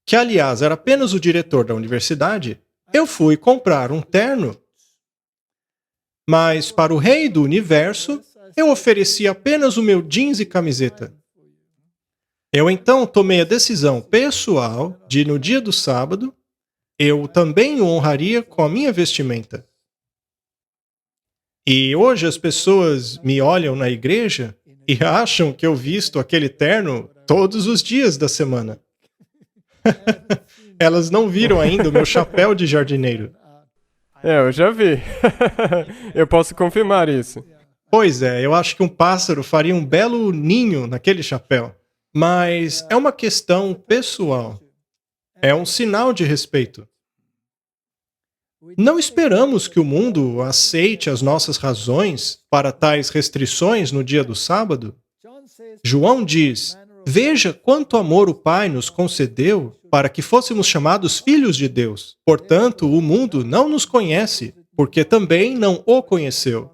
[SPEAKER 2] que aliás era apenas o diretor da universidade, eu fui comprar um terno. Mas para o rei do universo, eu ofereci apenas o meu jeans e camiseta. Eu então tomei a decisão pessoal de, no dia do sábado, eu também o honraria com a minha vestimenta. E hoje as pessoas me olham na igreja e acham que eu visto aquele terno todos os dias da semana. Elas não viram ainda o meu chapéu de jardineiro.
[SPEAKER 1] Eu já vi. Eu posso confirmar isso.
[SPEAKER 2] Pois é, eu acho que um pássaro faria um belo ninho naquele chapéu. Mas é uma questão pessoal. É um sinal de respeito. Não esperamos que o mundo aceite as nossas razões para tais restrições no dia do sábado. João diz: Veja quanto amor o Pai nos concedeu para que fôssemos chamados filhos de Deus. Portanto, o mundo não nos conhece, porque também não o conheceu.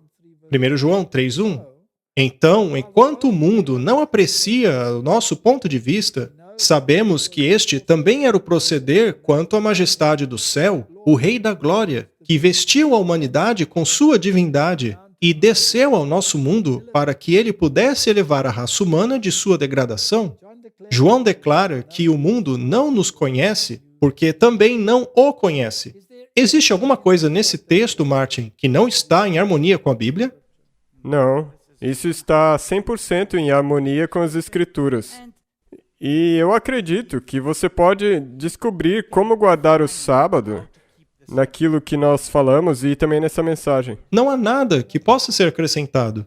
[SPEAKER 2] 1 João 3:1. Então, enquanto o mundo não aprecia o nosso ponto de vista, sabemos que este também era o proceder quanto à majestade do céu, o Rei da Glória, que vestiu a humanidade com sua divindade e desceu ao nosso mundo para que ele pudesse elevar a raça humana de sua degradação. João declara que o mundo não nos conhece porque também não o conhece. Existe alguma coisa nesse texto, Martin, que não está em harmonia com a Bíblia?
[SPEAKER 1] Não, isso está 100% em harmonia com as Escrituras. E eu acredito que você pode descobrir como guardar o sábado naquilo que nós falamos e também nessa mensagem.
[SPEAKER 2] Não há nada que possa ser acrescentado.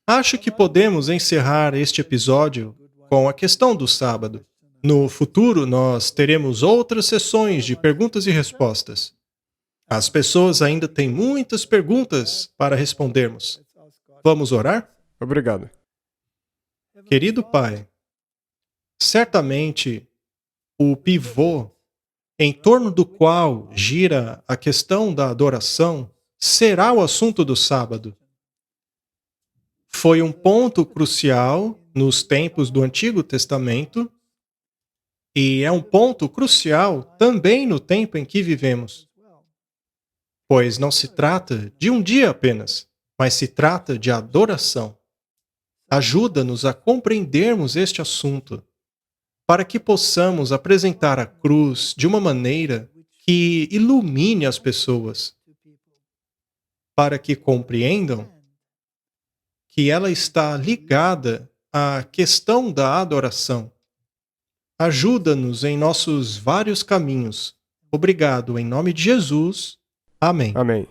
[SPEAKER 2] Acho que podemos encerrar este episódio com a questão do sábado. No futuro, nós teremos outras sessões de perguntas e respostas. As pessoas ainda têm muitas perguntas para respondermos. Vamos orar?
[SPEAKER 1] Obrigado.
[SPEAKER 2] Querido Pai, certamente o pivô em torno do qual gira a questão da adoração será o assunto do sábado. Foi um ponto crucial nos tempos do Antigo Testamento e é um ponto crucial também no tempo em que vivemos, pois não se trata de um dia apenas, mas se trata de adoração. Ajuda-nos a compreendermos este assunto, para que possamos apresentar a cruz de uma maneira que ilumine as pessoas, para que compreendam que ela está ligada à questão da adoração. Ajuda-nos em nossos vários caminhos. Obrigado, em nome de Jesus. Amém.
[SPEAKER 1] Amém.